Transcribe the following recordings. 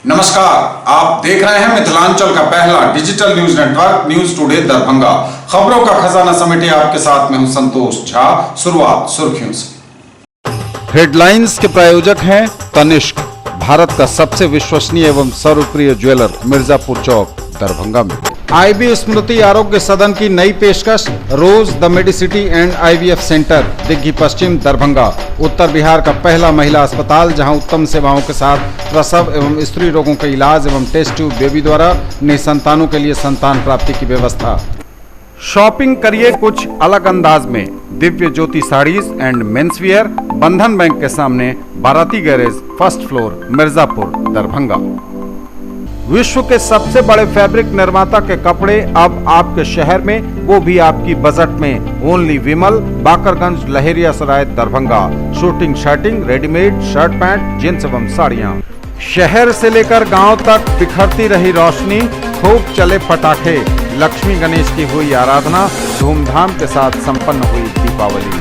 नमस्कार, आप देख रहे हैं मिथिलांचल का पहला digital news network news today Darbhanga. खबरों का खजाना समेटे आपके साथ में हूं संतोष झा। शुरुआत सुर्खियों से। हेडलाइंस के प्रायोजक हैं तनिष्क, भारत का सबसे विश्वसनीय एवं सर्वप्रिय ज्वेलर, मिर्जापुर चौक, दरभंगा में। आईबी स्मृति आरोग्य सदन की नई पेशकश, Rose the Medicity and IVF centre, Digghi Paschim, Darbhanga. उत्तर बिहार का पहला महिला अस्पताल जहां उत्तम सेवाओं के साथ प्रसव एवं स्त्री रोगों के इलाज एवं टेस्ट ट्यूब बेबी द्वारा निसंतानों के लिए संतान प्राप्ति की व्यवस्था। शॉपिंग करिए कुछ अलग अंदाज में, दिव्य ज्योति साड़ीज एंड मेंसवियर, बंधन बैंक के सामने, बाराती garage, first floor, Mirzapur, Darbhanga. विश्व के सबसे बड़े फैब्रिक निर्माता के कपड़े अब आपके शहर में, वो भी आपकी बजट में। Only Vimal, Bakarganj, Laheriasarai, Darbhanga. Shooting shirting, readymade shirt pant, jeans एवं साड़ियाँ। शहर से लेकर गांव तक बिखरती रही रोशनी, खूब चले पटाखे। लक्ष्मी गणेश की हुई आराधना, धूमधाम के साथ संपन्न हुई दीपावली।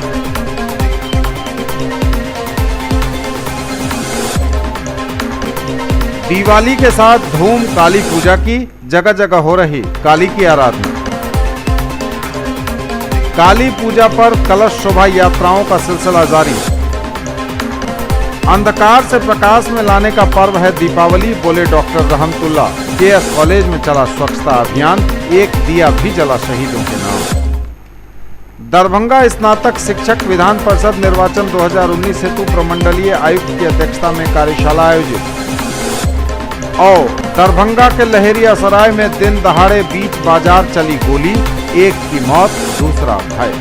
दिवाली के साथ धूम काली पूजा की, जगह जगह हो रही काली की आराधना। काली पूजा पर कलश शोभा यात्राओं का सिलसिला जारी। अंधकार से प्रकाश में लाने का पर्व है दीपावली, बोले डॉक्टर रहमतुल्ला। केएस कॉलेज में चला स्वच्छता अभियान, एक दिया भी जला शहीदों के नाम। दरभंगा स्नातक शिक्षक विधान परिषद निर्वाचन 2019 हेतु प्रमंडलीय आयुक्त की अध्यक्षता में कार्यशाला आयोजित। और दरभंगा के लहेरियासराय में दिन दहाड़े बीच बाजार चली गोली, एक की मौत, दूसरा घायल।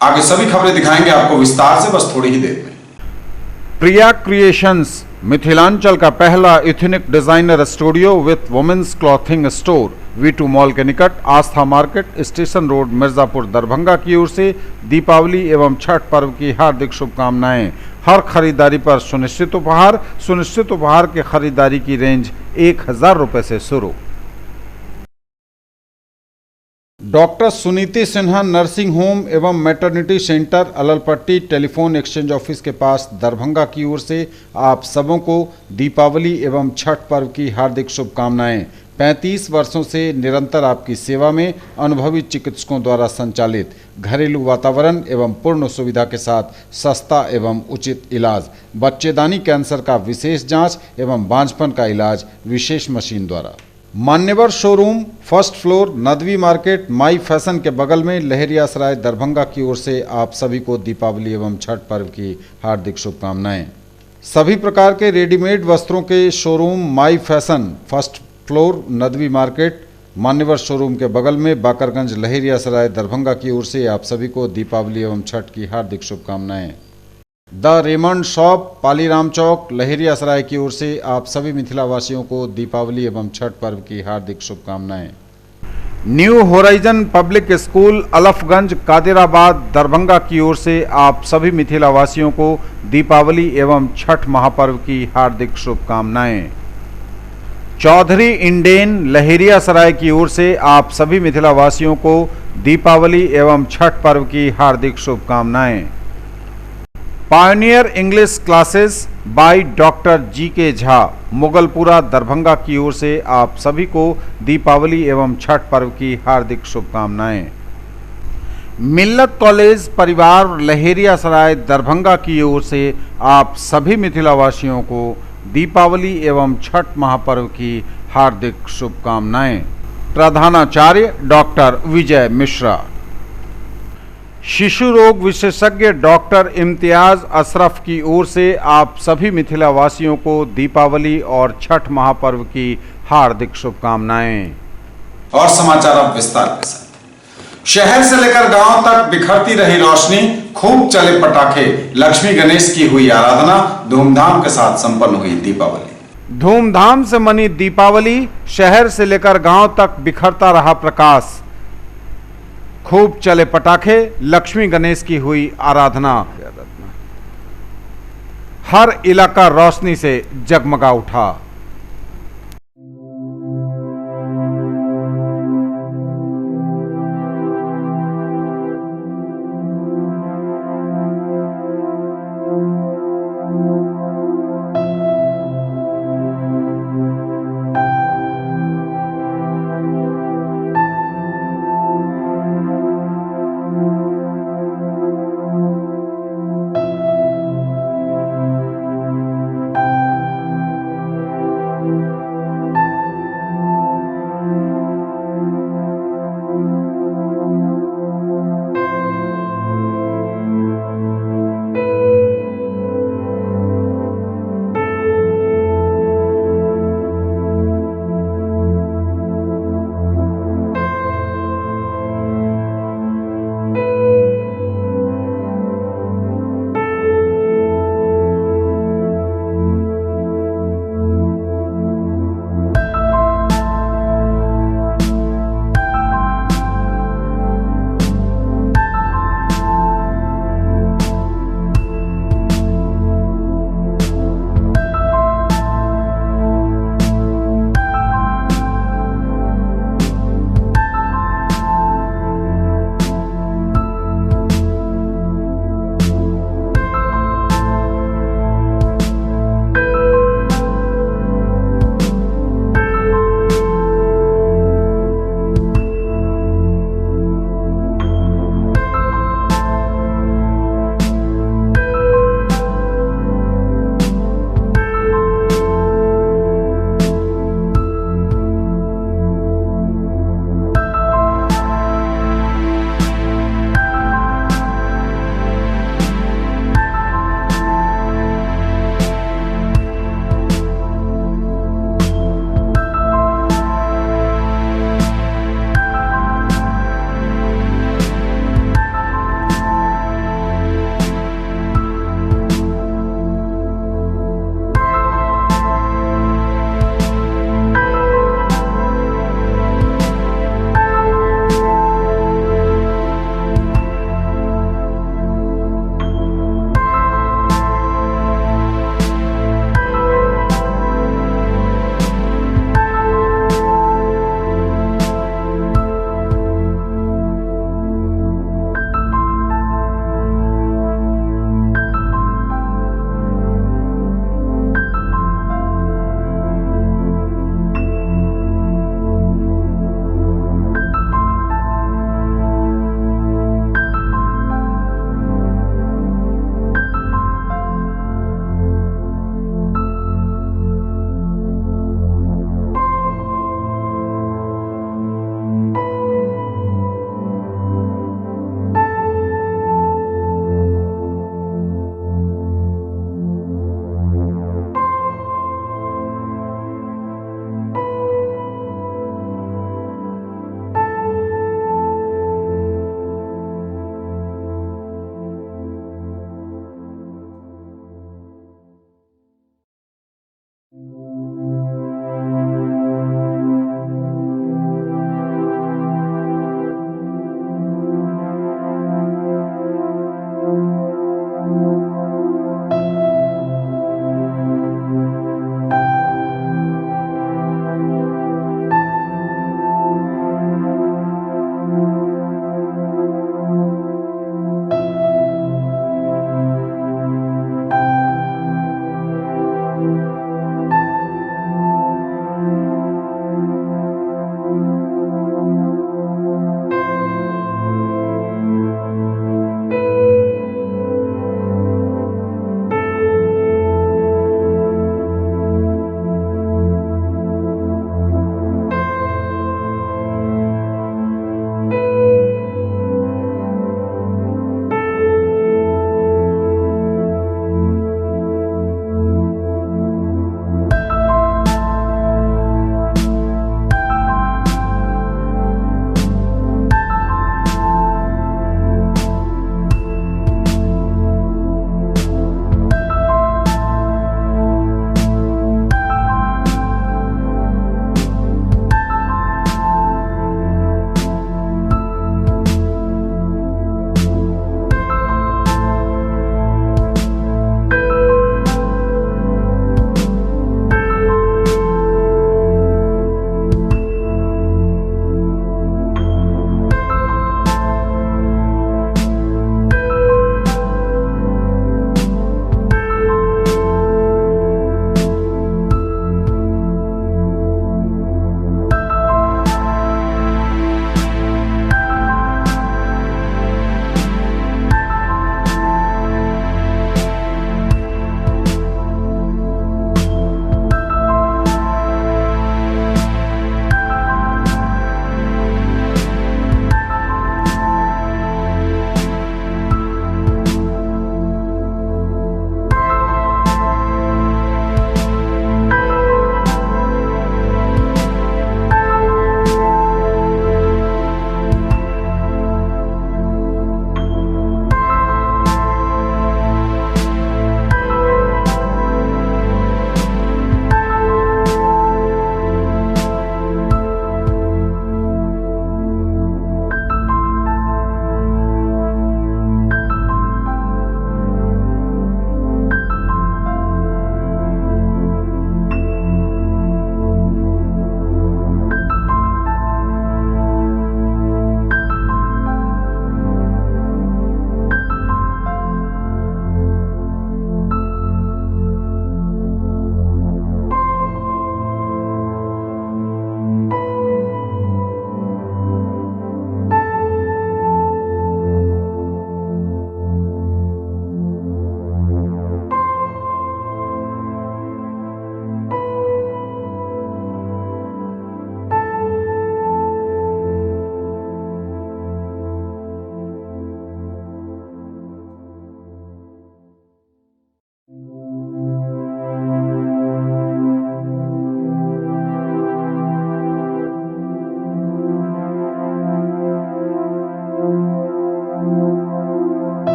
आगे सभी खबरें दिखाएंगे आपको विस्तार से, बस थोड़ी ही देर में। प्रिया क्रिएशंस, मिथिलांचल का पहला ethnic designer studio with women's clothing store, V2 mall के निकट, Aastha market, station road, Mirzapur, Darbhanga की ओर से दीपावली एवं छठ पर्व की हार्दिक शुभकामनाएं। हर खरीदारी पर सुनिश्चित उपहार के खरीदारी की रेंज 1000 रुपए से शुरू। Doctor Suniti Sinha nursing home एवं maternity centre, Allalpatti, telephone exchange office के पास, दरभंगा की ओर से आप सबों को दीपावली एवं छठ पर्व की हार्दिक शुभकामनाएं। 35 वर्षों से निरंतर आपकी सेवा में अनुभवी चिकित्सकों द्वारा संचालित, घरेलू वातावरण एवं पूर्ण सुविधा के साथ सस्ता एवं उचित इलाज, बच्चेदानी कैंसर का विशेष जांच एवं बांझपन का इलाज विशेष मशीन द्वारा। Manyavar showroom, first floor, Nadvi market, my fashion के बगल में, लहेरियासराय, दरभंगा की ओर से आप सभी को दीपावली एवं छठ पर्व की हार्दिक शुभकामनाएं। सभी प्रकार के रेडीमेड वस्त्रों के showroom my fashion, first floor, Nadvi market, Manyavar showroom के बगल में, बाकरगंज, लहेरियासराय, दरभंगा की ओर से आप सभी को दीपावली एवं छठ की हार्दिक शुभकामनाएं। द रेमंड शॉप, पालीराम चौक, लहेरियासराय की ओर से आप सभी मिथिलावासियों को दीपावली एवं छठ पर्व की हार्दिक शुभकामनाएं। New horizon public school, Alfaganj, Kadirabad, Darbhanga की ओर से आप सभी मिथिलावासियों को दीपावली एवं छठ महापर्व की हार्दिक शुभकामनाएं। चौधरी इंडेन, लहेरियासराय की ओर से आप सभी मिथिलावासियों को दीपावली एवं छठ पर्व की हार्दिक शुभकामनाएं। Pioneer English classes by doctor GK Jha, Mughalpura, Darbhanga की ओर से आप सभी को दीपावली एवं छठ पर्व की हार्दिक शुभकामनाएं। मिल्लत कॉलेज परिवार, लहेरियासराय, दरभंगा की ओर से आप सभी मिथिलावासियों को दीपावली एवं छठ महापर्व की हार्दिक शुभकामनाएं। प्रधानाचार्य डॉक्टर विजय मिश्रा। शिशु रोग विशेषज्ञ डॉक्टर इम्तियाज अशरफ की ओर से आप सभी मिथिलावासियों को दीपावली और छठ महापर्व की हार्दिक शुभकामनाएं। और समाचार अब विस्तार के साथ। शहर से लेकर गांव तक बिखरती रही रोशनी, खूब चले पटाखे। लक्ष्मी गणेश की हुई आराधना, धूमधाम के साथ संपन्न हुई दीपावली। धूमधाम से मनी दीपावली, शहर से लेकर गांव तक बिखरता रहा प्रकाश, खूब चले पटाखे। लक्ष्मी गणेश की हुई आराधना, हर इलाका रोशनी से जगमगा उठा।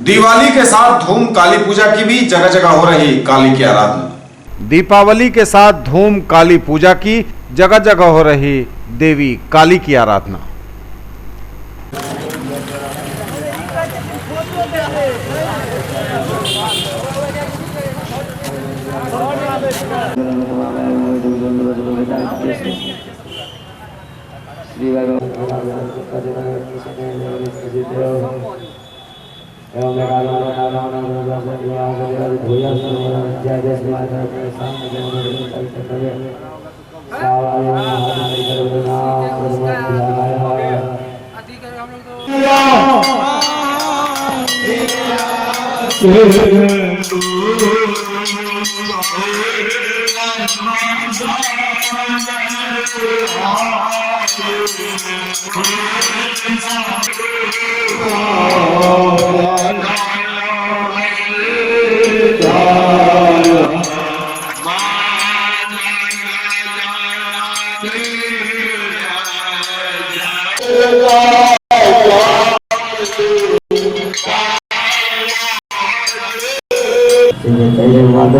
दिवाली के साथ धूम काली पूजा की भी जगह जगह हो रही काली की आराधना। दीपावली के साथ धूम काली पूजा की जगह जगह हो रही देवी काली की आराधना।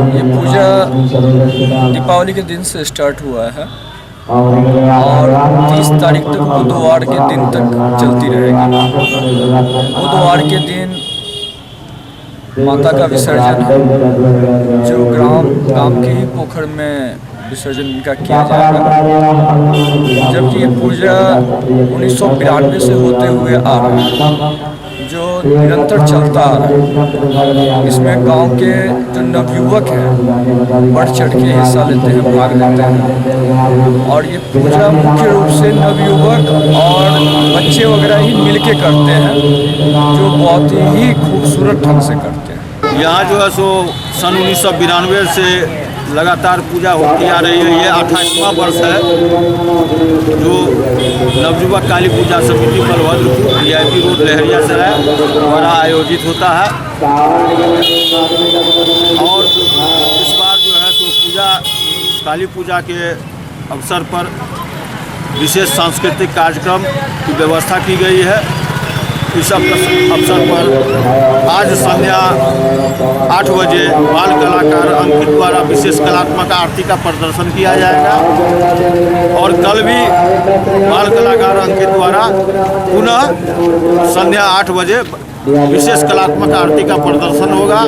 ये पूजा दीपावली के दिन से स्टार्ट हुआ है और 30 तारीख तक बुधवार के दिन तक चलती रहेगी। बुधवार के दिन माता का विसर्जन जो गांव के ही पोखर में विसर्जन इनका किया जाएगा। जबकि ये पूजा 1992 से होते हुए आ रहा है, जो निरंतर चलता आ रहा है। इसमें गांव के जो नवयुवक हैं बढ़ चढ़ के हिस्सा लेते हैं, भाग लेते हैं। और ये पूजा मुख्य रूप से नवयुवक और बच्चे वगैरह ही मिलके करते हैं, जो बहुत ही खूबसूरत ढंग से करते हैं। यहाँ जो है सो सन 1992 से लगातार पूजा होती आ रही है। ये 28वां वर्ष है जो नवयुवक काली पूजा समिति बलभद्रपुर VIP रोड लहरियासराय द्वारा आयोजित होता है। और इस बार जो है सो काली पूजा के अवसर पर विशेष सांस्कृतिक कार्यक्रम की व्यवस्था की गई है। इस अवसर पर आज संध्या 8 बजे बाल कलाकार अंकित द्वारा विशेष कलात्मक आरती का प्रदर्शन किया जाएगा और कल भी बाल कलाकार अंकित द्वारा पुनः संध्या 8 बजे विशेष कलात्मक आरती का प्रदर्शन होगा।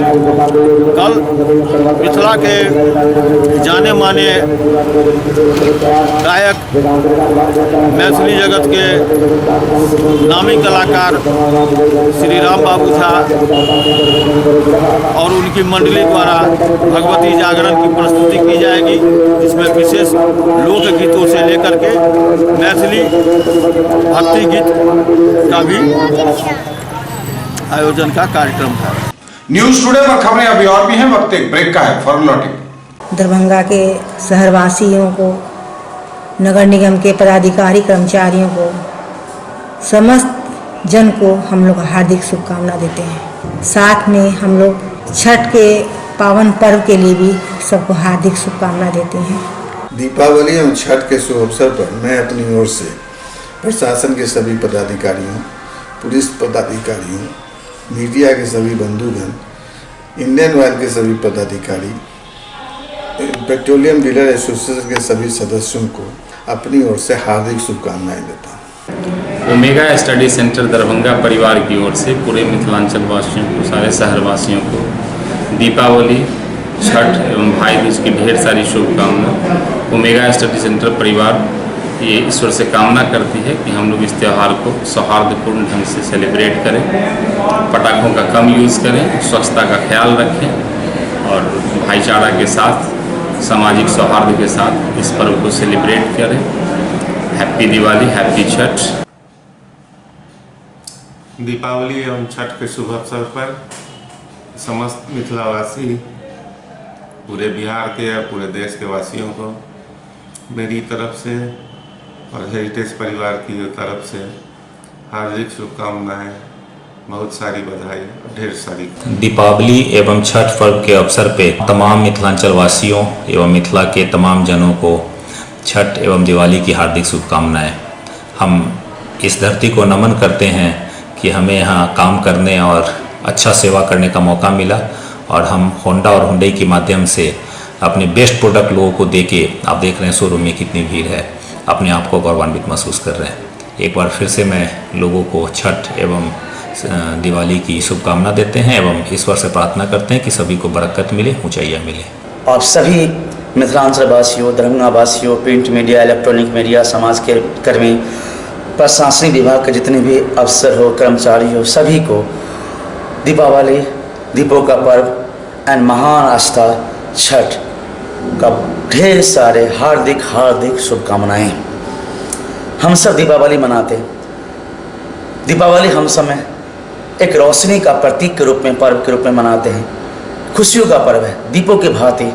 कल मिथिला के जाने माने गायक मैथिली जगत के नामी कलाकार श्री राम बाबू झा और उनकी मंडली द्वारा भगवती जागरण की प्रस्तुति की जाएगी, जिसमें विशेष लोकगीतों से लेकर के मैथिली भक्ति गीत का भी आयोजन का कार्यक्रम था। न्यूज टुडे पर खबरें अभी और भी हैं, वक्त एक ब्रेक का है, फॉर लौटेंगे। दरभंगा के शहरवासियों को, नगर निगम के पदाधिकारी कर्मचारियों को, समस्त जन को हम लोग हार्दिक शुभकामना देते हैं। साथ में हम लोग छठ के पावन पर्व के लिए भी सबको हार्दिक शुभकामना देते हैं। दीपावली एवं छठ के शुभ अवसर पर मैं अपनी ओर से प्रशासन के सभी पदाधिकारियों, पुलिस पदाधिकारियों, मीडिया के सभी बंधुगण, इंडियन ऑयल के सभी पदाधिकारी, पेट्रोलियम डीलर एसोसिएशन के सभी सदस्यों को अपनी ओर से हार्दिक शुभकामनाएं देता हूँ। ओमेगा स्टडी सेंटर दरभंगा परिवार की ओर से पूरे मिथिलांचल वासियों को, सारे शहरवासियों को दीपावली, छठ एवं भाई दूज की ढेर सारी शुभकामना। ओमेगा स्टडी सेंटर परिवार ये ईश्वर से कामना करती है कि हम लोग इस त्यौहार को सौहार्दपूर्ण ढंग से सेलिब्रेट करें, पटाखों का कम यूज़ करें, स्वच्छता का ख्याल रखें और भाईचारा के साथ, सामाजिक सौहार्द के साथ इस पर्व को सेलिब्रेट करें। Happy Diwali, happy Chhath. दीपावली एवं छठ के शुभ अवसर पर समस्त मिथिलावासी, पूरे बिहार के या पूरे देश के वासियों को मेरी तरफ से और हेरिटेज परिवार की तरफ से हार्दिक शुभकामनाएं, बहुत सारी बधाई और ढेर सारी। दीपावली एवं छठ पर्व के अवसर पे तमाम मिथिलांचल वासियों एवं मिथिला के तमाम जनों को छठ एवं दिवाली की हार्दिक शुभकामनाएं। हम इस धरती को नमन करते हैं कि हमें यहाँ काम करने और अच्छा सेवा करने का मौका मिला और हम होंडा और हुंडई के माध्यम से अपने बेस्ट प्रोडक्ट लोगों को दे के, आप देख रहे हैं शोरूम में कितनी भीड़ है, अपने आप को गौरवान्वित महसूस कर रहे हैं। एक बार फिर से मैं लोगों को छठ एवं दिवाली की शुभकामना देते हैं एवं ईश्वर से प्रार्थना करते हैं कि सभी को बरकत मिले, ऊंचाइयाँ मिले। आप सभी मिथिलांचल वासियों, दरभंगा वासियों, प्रिंट मीडिया, इलेक्ट्रॉनिक मीडिया, समाज के कर्मी, प्रशासनिक विभाग के जितने भी अफसर हो, कर्मचारी हो, सभी को दीपावली, दीपों का पर्व एंड महान आस्था छठ का ढेर सारे हार्दिक शुभकामनाएं। हम सब दीपावली मनाते। दीपावली हम समय एक रोशनी का प्रतीक के रूप में, पर्व के रूप में मनाते हैं। खुशियों का पर्व है। दीपों के भांति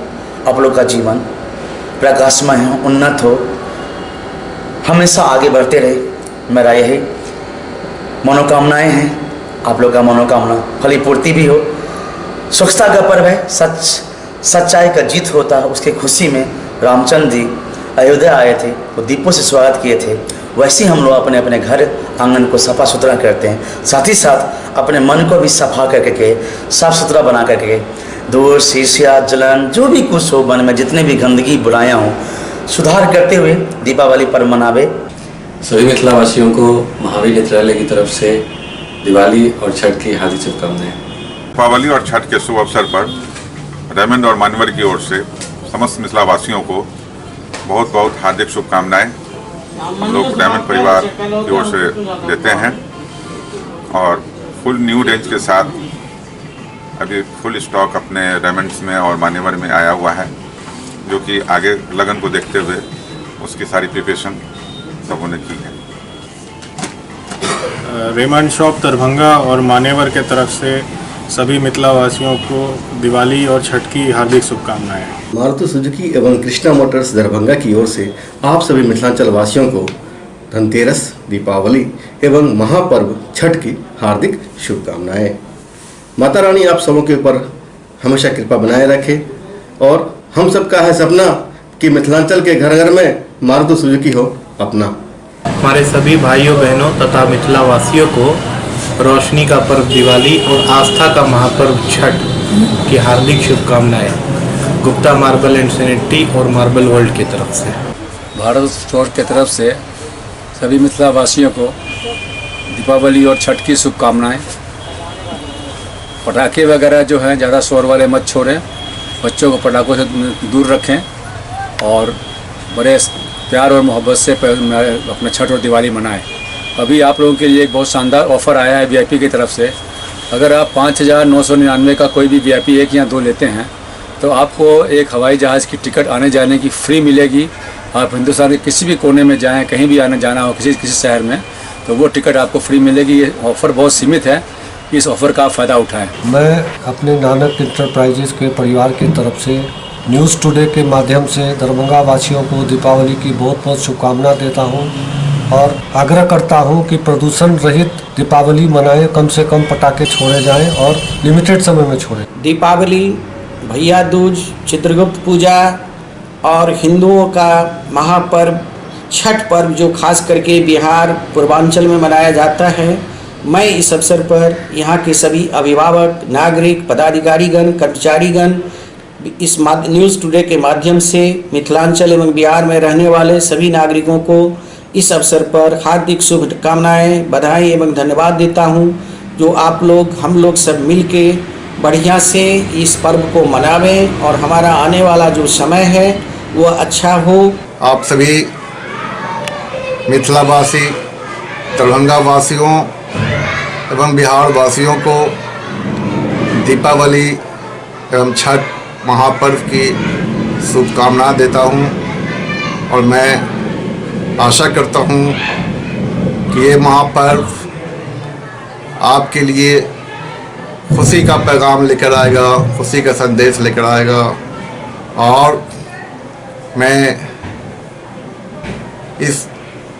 आप लोग का जीवन प्रकाशमय हो, उन्नत हो, हमेशा आगे बढ़ते रहे, मेरा यही मनोकामनाएं हैं। आप लोग का मनोकामना फलीपूर्ति भी हो। स्वच्छता का पर्व है। सच्चाई का जीत होता है। उसकी खुशी में रामचंद्र जी अयोध्या आए थे, वो दीपों से स्वागत किए थे। वैसे ही हम लोग अपने अपने घर आंगन को सफा सुथरा करते हैं। साथ ही साथ अपने मन को भी सफा करके, साफ सुथरा बना करके, दूर शीशिया जलन जो भी कुछ हो, मन में जितने भी गंदगी बुराइयाँ हों, सुधार करते हुए दीपावली पर्व मनावे। सभी मिथिलावासियों को महावीर नेत्रालय की तरफ से दिवाली और छठ की हार्दिक शुभकामनाएं। दीपावली और छठ के शुभ अवसर पर रेमंड और मान्यवर की ओर से समस्त मिथिलावासियों को बहुत बहुत हार्दिक शुभकामनाएं हम लोग रेमंड परिवार की ओर से देते हैं। और फुल न्यू रेंज के साथ अभी फुल स्टॉक अपने रेमंड्स में और मान्यवर में आया हुआ है, जो कि आगे लगन को देखते हुए उसकी सारी प्रिपरेशन सबों ने की है। रेमंड शॉप दरभंगा और मान्यवर के तरफ से सभी मिथिलावासियों को दिवाली और छठ की हार्दिक शुभकामनाएं। मारुति सुजुकी एवं कृष्णा मोटर्स दरभंगा की ओर से आप सभी मिथिलांचल वासियों को धनतेरस, दीपावली एवं महापर्व छठ की हार्दिक शुभकामनाएं। माता रानी आप सबों के ऊपर हमेशा कृपा बनाए रखे और हम सबका है सपना कि मिथिलांचल के घर घर में मारुति सुजुकी हो अपना। हमारे सभी भाइयों बहनों तथा मिथिलावासियों को रोशनी का पर्व दिवाली और आस्था का महापर्व छठ की हार्दिक शुभकामनाएं। गुप्ता मार्बल एंड सैनिटरी और मार्बल वर्ल्ड की तरफ से, भारत स्टोर की तरफ से सभी मिथिलावासियों को दीपावली और छठ की शुभकामनाएं। पटाखे वगैरह जो हैं ज़्यादा शोर वाले मत छोड़ें, बच्चों को पटाखों से दूर रखें और बड़े प्यार और मोहब्बत से अपना छठ और दिवाली मनाएं। अभी आप लोगों के लिए एक बहुत शानदार ऑफ़र आया है वीआईपी की तरफ से। अगर आप 5,999 का कोई भी वीआईपी 1 या 2 लेते हैं तो आपको एक हवाई जहाज़ की टिकट आने जाने की फ्री मिलेगी। आप हिंदुस्तान के किसी भी कोने में जाएं, कहीं भी आने जाना हो किसी शहर में, तो वो टिकट आपको फ्री मिलेगी। ये ऑफ़र बहुत सीमित है, इस ऑफ़र का आप फ़ायदा उठाएँ। मैं अपने नानक इंटरप्राइजेज़ के परिवार की तरफ से न्यूज़ टुडे के माध्यम से दरभंगा वासियों को दीपावली की बहुत बहुत शुभकामना देता हूं और आग्रह करता हूं कि प्रदूषण रहित दीपावली मनाएं, कम से कम पटाखे छोड़े जाएं और लिमिटेड समय में छोड़ें। दीपावली, भैया दूज, चित्रगुप्त पूजा और हिंदुओं का महापर्व छठ पर्व जो खास करके बिहार पूर्वांचल में मनाया जाता है, मैं इस अवसर पर यहाँ के सभी अभिभावक, नागरिक, पदाधिकारीगण, कर्मचारीगण इस न्यूज़ टुडे के माध्यम से मिथिलांचल एवं बिहार में रहने वाले सभी नागरिकों को इस अवसर पर हार्दिक शुभकामनाएं, बधाई एवं धन्यवाद देता हूं, जो आप लोग हम लोग सब मिलके बढ़िया से इस पर्व को मनावें और हमारा आने वाला जो समय है वो अच्छा हो। आप सभी मिथिलावासी, दरभंगा वासियों एवं बिहार वासियों को दीपावली एवं छठ महापर्व की शुभकामना देता हूं और मैं आशा करता हूं कि ये महापर्व आपके लिए खुशी का पैगाम लेकर आएगा, खुशी का संदेश लेकर आएगा। और मैं इस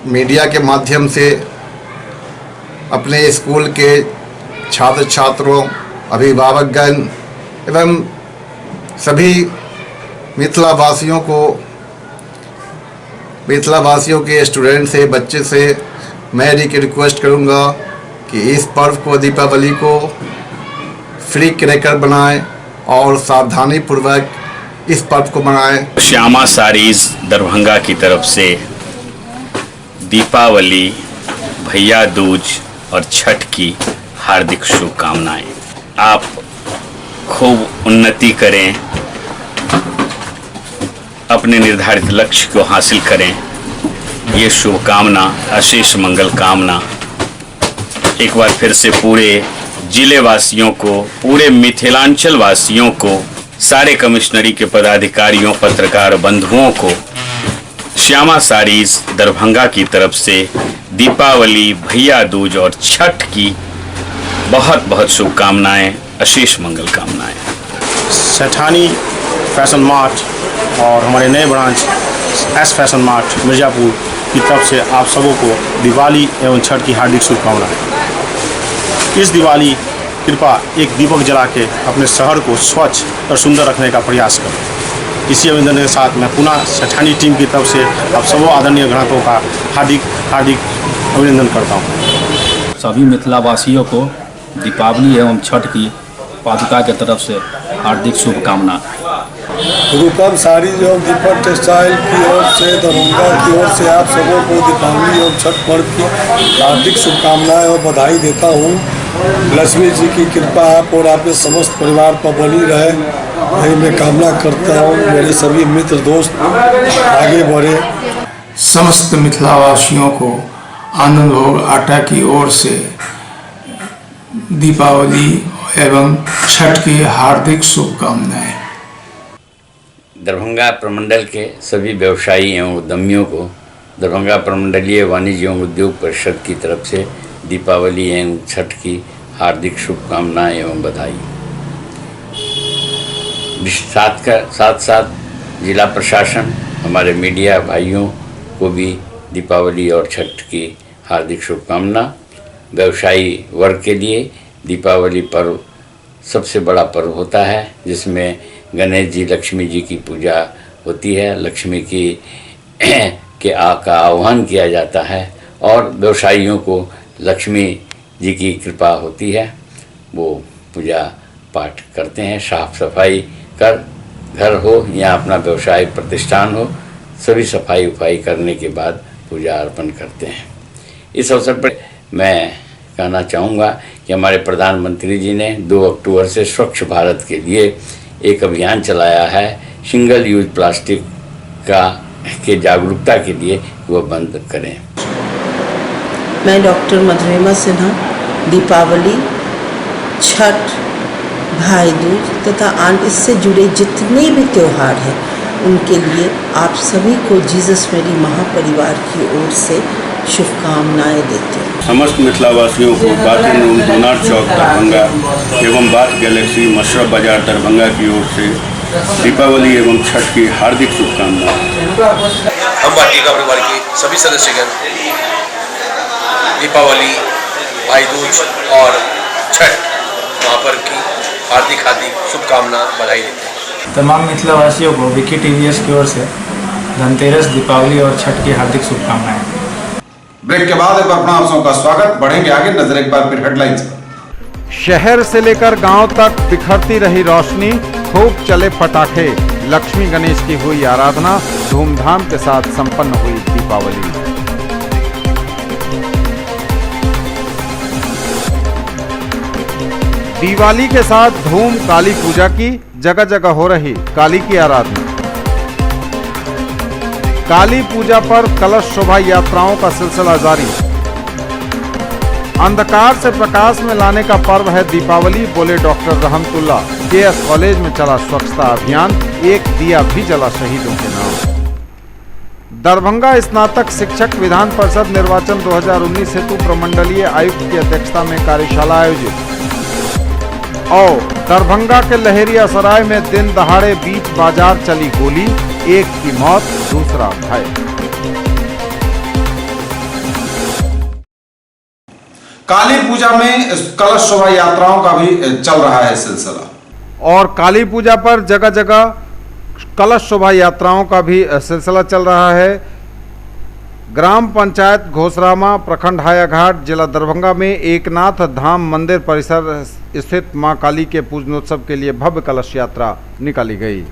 मीडिया के माध्यम से अपने स्कूल के छात्र छात्रों, अभिभावकगण एवं सभी मिथिलावासियों के स्टूडेंट से, बच्चे से मैं रिक्वेस्ट करूंगा कि इस पर्व को, दीपावली को फ्री क्रैकर बनाएं और सावधानी पूर्वक इस पर्व को मनाएं। श्यामा सारीज दरभंगा की तरफ से दीपावली, भैया दूज और छठ की हार्दिक शुभकामनाएं। आप खूब उन्नति करें, अपने निर्धारित लक्ष्य को हासिल करें, ये शुभकामना, आशीष मंगल कामना एक बार फिर से पूरे जिले वासियों को, पूरे मिथिलांचल वासियों को, सारे कमिश्नरी के पदाधिकारियों, पत्रकार बंधुओं को श्यामा सारीज दरभंगा की तरफ से दीपावली, भैया दूज और छठ की बहुत बहुत शुभकामनाएं, आशीष मंगल कामनाएं। सेठानी फैशन मार्ट और हमारे नए branch S fashion mart Mirzapur की तरफ से आप सबों को दिवाली एवं छठ की हार्दिक शुभकामनाएं। इस दिवाली कृपया एक दीपक जला के अपने शहर को स्वच्छ और सुंदर रखने का प्रयास करें। इसी अभिनंदन के साथ मैं पुनः सेठानी टीम की तरफ से आप सबों आदरणीय ग्राहकों का हार्दिक अभिनंदन करता हूँ। सभी मिथिलावासियों को दीपावली एवं छठ की पादुका की तरफ से हार्दिक शुभकामना। रूपम साड़ी एवं दीपक टेक्सटाइल की ओर से, दरभंगा की ओर से आप सबों को दीपावली एवं छठ पर्व की हार्दिक शुभकामनाएं और बधाई देता हूं। लक्ष्मी जी की कृपा आप और आपके समस्त परिवार पर बनी रहे, यही मैं कामना करता हूं। मेरे सभी मित्र दोस्त आगे बढ़े। समस्त मिथिलावासियों को आनंद भोग आटा की ओर से दीपावली एवं छठ की हार्दिक शुभकामनाएं। दरभंगा प्रमंडल के सभी व्यवसायी एवं उद्यमियों को दरभंगा प्रमंडलीय वाणिज्य एवं उद्योग परिषद की तरफ से दीपावली एवं छठ की हार्दिक शुभकामनाएं एवं बधाई। साथ साथ जिला प्रशासन, हमारे मीडिया भाइयों को भी दीपावली और छठ की हार्दिक शुभकामना। व्यवसायी वर्ग के लिए दीपावली पर्व सबसे बड़ा पर्व होता है, जिसमें गणेश जी, लक्ष्मी जी की पूजा होती है, लक्ष्मी की का आह्वान किया जाता है और व्यवसायियों को लक्ष्मी जी की कृपा होती है। वो पूजा पाठ करते हैं, साफ सफाई कर घर हो या अपना व्यवसाय प्रतिष्ठान हो, सभी सफाई उफाई करने के बाद पूजा अर्पण करते हैं। इस अवसर पर मैं कहना चाहूँगा कि हमारे प्रधानमंत्री जी ने 2 अक्टूबर से स्वच्छ भारत के लिए एक अभियान चलाया है, सिंगल यूज प्लास्टिक के जागरूकता के लिए वो बंद करें। मैं डॉक्टर मधुरिमा सिन्हा दीपावली, छठ, भाई दूज तथा इससे जुड़े जितने भी त्यौहार हैं उनके लिए आप सभी को जीसस मेरी महापरिवार की ओर से शुभकामनाएं देते हैं। समस्त मिथिलावासियों को बातिन रूम दोनार चौक दरभंगा एवं बात गैलेक्सी मशरफ बाजार दरभंगा की ओर से दीपावली एवं छठ की हार्दिक शुभकामनाएं। हम वाटिका परिवार के सभी सदस्यगण दीपावली, भाई दूज और छठ महापर्व की हार्दिक शुभकामना बधाई देते हैं। तमाम मिथिलावासियों को विकी टीवीएस की ओर से धनतेरस, दीपावली और छठ की हार्दिक शुभकामनाएं। ब्रेक के बाद एक बार अपना आप सबका का स्वागत। बढ़ेंगे आगे, नजर एक बार फिर हेडलाइंस पर। शहर से लेकर गांव तक बिखरती रही रोशनी, खूब चले पटाखे, लक्ष्मी गणेश की हुई आराधना, धूमधाम के साथ संपन्न हुई दीपावली। दिवाली के साथ धूम काली पूजा की, जगह जगह हो रही काली की आराधना। काली पूजा पर कलश शोभा यात्राओं का सिलसिला जारी। अंधकार से प्रकाश में लाने का पर्व है दीपावली, बोले डॉक्टर रहमतुल्लाह। केएस कॉलेज में चला स्वच्छता अभियान, एक दिया भी जला शहीदों के नाम। दरभंगा स्नातक शिक्षक विधान परिषद निर्वाचन 2019 हेतु प्रमंडलीय आयुक्त की अध्यक्षता में कार्यशाला आयोजित। और दरभंगा के लहेरिया सराय में दिन दहाड़े बीच बाजार चली गोली, एक की मौत, दूसरा घायल। काली पूजा में कलश शोभा यात्राओं का भी चल रहा है सिलसिला, और काली पूजा पर जगह जगह कलश शोभा यात्राओं का भी सिलसिला चल रहा है। ग्राम पंचायत घोसरामा, प्रखंड हायाघाट, जिला दरभंगा में एकनाथ धाम मंदिर परिसर स्थित मां काली के पूजनोत्सव के लिए भव्य कलश यात्रा निकाली गई।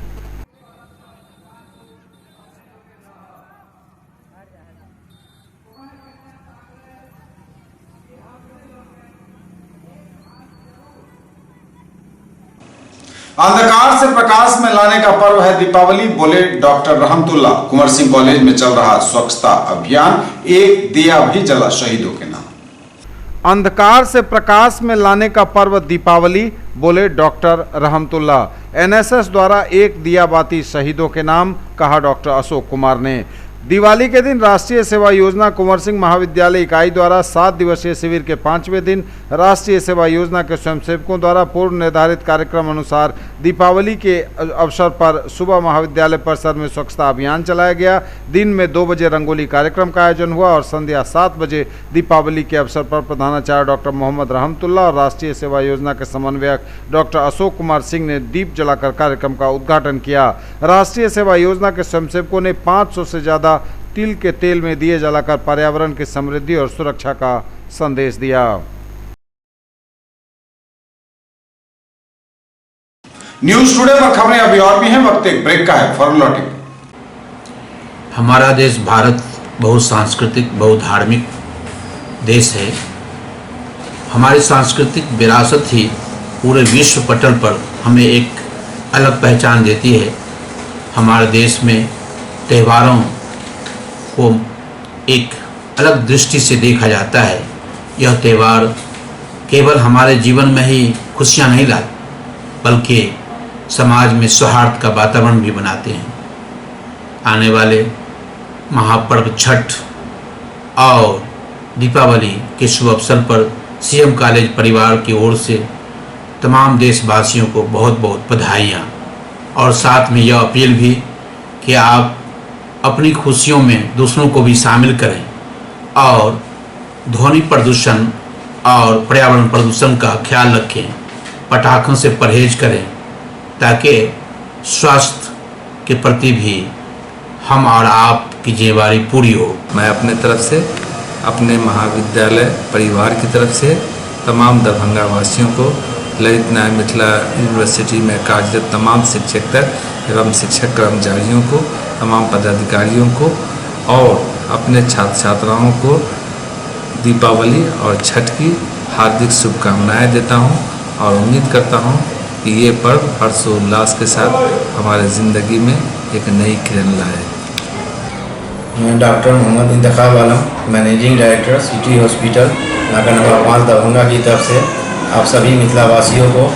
अंधकार से प्रकाश में लाने का पर्व है दीपावली, बोले डॉक्टर रहमतुल्ला। कुंवर सिंह कॉलेज में चल रहा स्वच्छता अभियान, एक दिया भी जला शहीदों के नाम। अंधकार से प्रकाश में लाने का पर्व दीपावली, बोले डॉक्टर रहमतुल्ला। एनएसएस द्वारा एक दिया बाती शहीदों के नाम, कहा डॉक्टर अशोक कुमार ने। दिवाली के दिन राष्ट्रीय सेवा योजना कुंवर सिंह महाविद्यालय इकाई द्वारा 7 दिवसीय शिविर के 5वें दिन राष्ट्रीय सेवा योजना के स्वयंसेवकों द्वारा पूर्व निर्धारित कार्यक्रम अनुसार दीपावली के अवसर पर सुबह महाविद्यालय परिसर में स्वच्छता अभियान चलाया गया। दिन में 2 बजे रंगोली कार्यक्रम का आयोजन हुआ और संध्या 7 बजे दीपावली के अवसर पर प्रधानाचार्य डॉक्टर मोहम्मद रहमतुल्ला और राष्ट्रीय सेवा योजना के समन्वयक डॉक्टर अशोक कुमार सिंह ने दीप जलाकर कार्यक्रम का उद्घाटन किया। राष्ट्रीय सेवा योजना के स्वयंसेवकों ने 500 से ज्यादा तिल के तेल में दिए जलाकर पर्यावरण की समृद्धि और सुरक्षा का संदेश दिया। न्यूज टुडे पर खबरें अभी और भी हैं, वक्त एक ब्रेक का है, फॉर लौटेंगे। हमारा देश भारत बहुत सांस्कृतिक, बहुत धार्मिक देश है। हमारी सांस्कृतिक विरासत ही पूरे विश्व पटल पर हमें एक अलग पहचान देती है। हमारे देश में त्योहारों को एक अलग दृष्टि से देखा जाता है। यह त्यौहार केवल हमारे जीवन में ही खुशियाँ नहीं लाते, बल्कि समाज में सौहार्द का वातावरण भी बनाते हैं। आने वाले महापर्व छठ और दीपावली के शुभ अवसर पर सीएम कॉलेज परिवार की ओर से तमाम देशवासियों को बहुत बहुत बधाइयाँ, और साथ में यह अपील भी कि आप अपनी खुशियों में दूसरों को भी शामिल करें और ध्वनि प्रदूषण और पर्यावरण प्रदूषण का ख्याल रखें, पटाखों से परहेज करें, ताकि स्वास्थ्य के प्रति भी हम और आपकी जिम्मेदारी पूरी हो। मैं अपने तरफ से, अपने महाविद्यालय परिवार की तरफ से तमाम दरभंगा वासियों को, ललित नारायण मिथिला यूनिवर्सिटी में कार्यरत तमाम शिक्षक एवं शिक्षक कर्मचारियों को, तमाम पदाधिकारियों को और अपने छात्र छात्राओं को दीपावली और छठ की हार्दिक शुभकामनाएं देता हूं और उम्मीद करता हूं कि ये पर्व हर्षोल्लास के साथ हमारे ज़िंदगी में एक नई किरण लाए। मैं डॉक्टर मोहम्मद इंतखाब आलम, मैनेजिंग डायरेक्टर सिटी हॉस्पिटल नाका नंबर 5 दरभंगा की तरफ से आप सभी मिथिला वासियों को,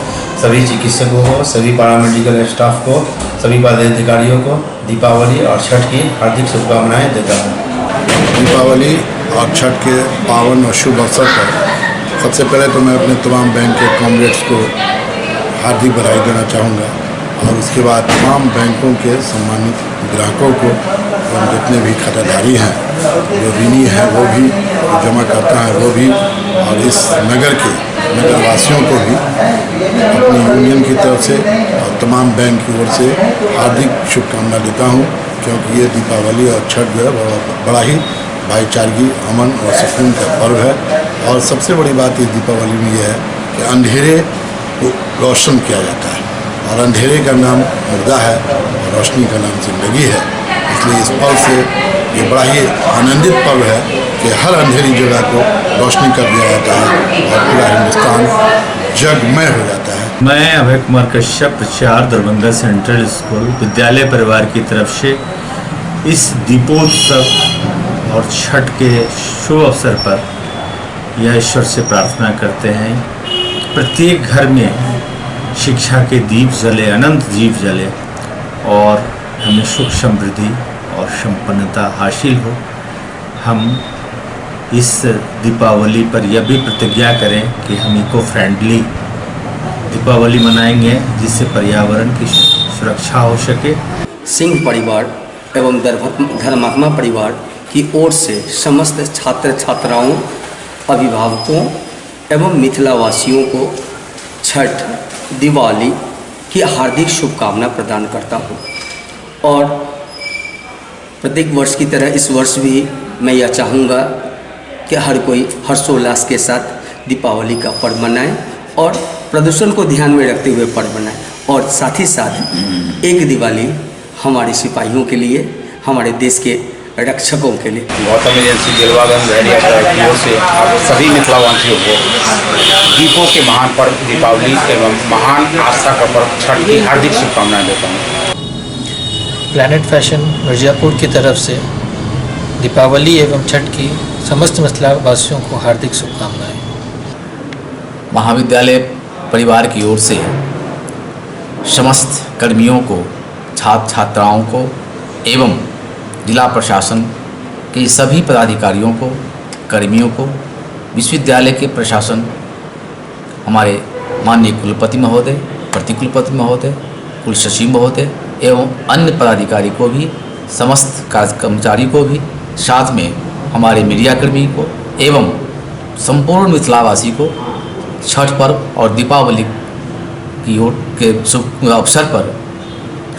सभी चिकित्सकों को, सभी पैरामेडिकल स्टाफ को, सभी पदाधिकारियों को दीपावली और छठ की हार्दिक शुभकामनाएं देता हूँ। दीपावली और छठ के पावन और शुभ अवसर पर सबसे पहले तो मैं अपने तमाम बैंक के कॉमरेड्स को हार्दिक बधाई देना चाहूँगा, और उसके बाद तमाम बैंकों के सम्मानित ग्राहकों को, और जितने भी खाताधारी हैं, जो ऋणी हैं वो भी, जो जमा करता है वो भी, और इस नगर के नगरवासियों को भी अपनी यूनियन की तरफ से और तमाम बैंक की ओर से हार्दिक शुभकामना देता हूँ, क्योंकि ये दीपावली और छठ जो है बड़ा ही भाईचारगी, अमन और सुकून का पर्व है। और सबसे बड़ी बात इस दीपावली में यह है कि अंधेरे को रोशन किया जाता है, और अंधेरे का नाम मुर्दा है और रोशनी का नाम जिंदगी है। इसलिए इस पर्व से ये बड़ा ही आनंदित पर्व है कि हर अंधेरी जगह को रोशनी कर दिया जाता है और पूरा हिंदुस्तान जगमय हो जाता है। मैं अभय कुमार कश्यप, प्रचार दरभंगा सेंट्रल स्कूल विद्यालय परिवार की तरफ से इस दीपोत्सव और छठ के शुभ अवसर पर यह ईश्वर से प्रार्थना करते हैं प्रत्येक घर में शिक्षा के दीप जले, अनंत दीप जले और हमें सुख समृद्धि और संपन्नता हासिल हो। हम इस दीपावली पर यह भी प्रतिज्ञा करें कि हम इको फ्रेंडली दीपावली मनाएंगे, जिससे पर्यावरण की सुरक्षा हो सके। सिंह परिवार एवं धर्मात्मा परिवार की ओर से समस्त छात्र छात्राओं, अभिभावकों एवं मिथिलावासियों को छठ, दिवाली की हार्दिक शुभकामना प्रदान करता हूँ। और प्रत्येक वर्ष की तरह इस वर्ष भी मैं यह चाहूँगा कि हर कोई हर्षोल्लास के साथ दीपावली का पर्व मनाएं और प्रदूषण को ध्यान में रखते हुए पर्व मनाएं। और साथ ही साथ एक दिवाली हमारे सिपाहियों के लिए, हमारे देश के रक्षकों के लिए। गौतम एजेंसी दिलवागंज बहरिया की ओर से आप सभी मिथिलावासियों को दीपों के महान पर्व दीपावली एवं महान आस्था का पर्व छठ की हार्दिक शुभकामनाएं देता हूँ। प्लैनेट फैशन मिर्जापुर की तरफ से दीपावली एवं छठ की समस्त मिथिलावासियों को हार्दिक शुभकामनाएं। महाविद्यालय परिवार की ओर से समस्त कर्मियों को, छात्र छात्राओं को एवं जिला प्रशासन के सभी पदाधिकारियों को, कर्मियों को, विश्वविद्यालय के प्रशासन, हमारे माननीय कुलपति महोदय, प्रतिकुलपति महोदय, कुल सचिव महोदय एवं अन्य पदाधिकारी को भी, समस्त कर्मचारी को भी, साथ में हमारे मीडियाकर्मी को एवं संपूर्ण मिथिलावासी को छठ पर्व और दीपावली की ओर के शुभ अवसर पर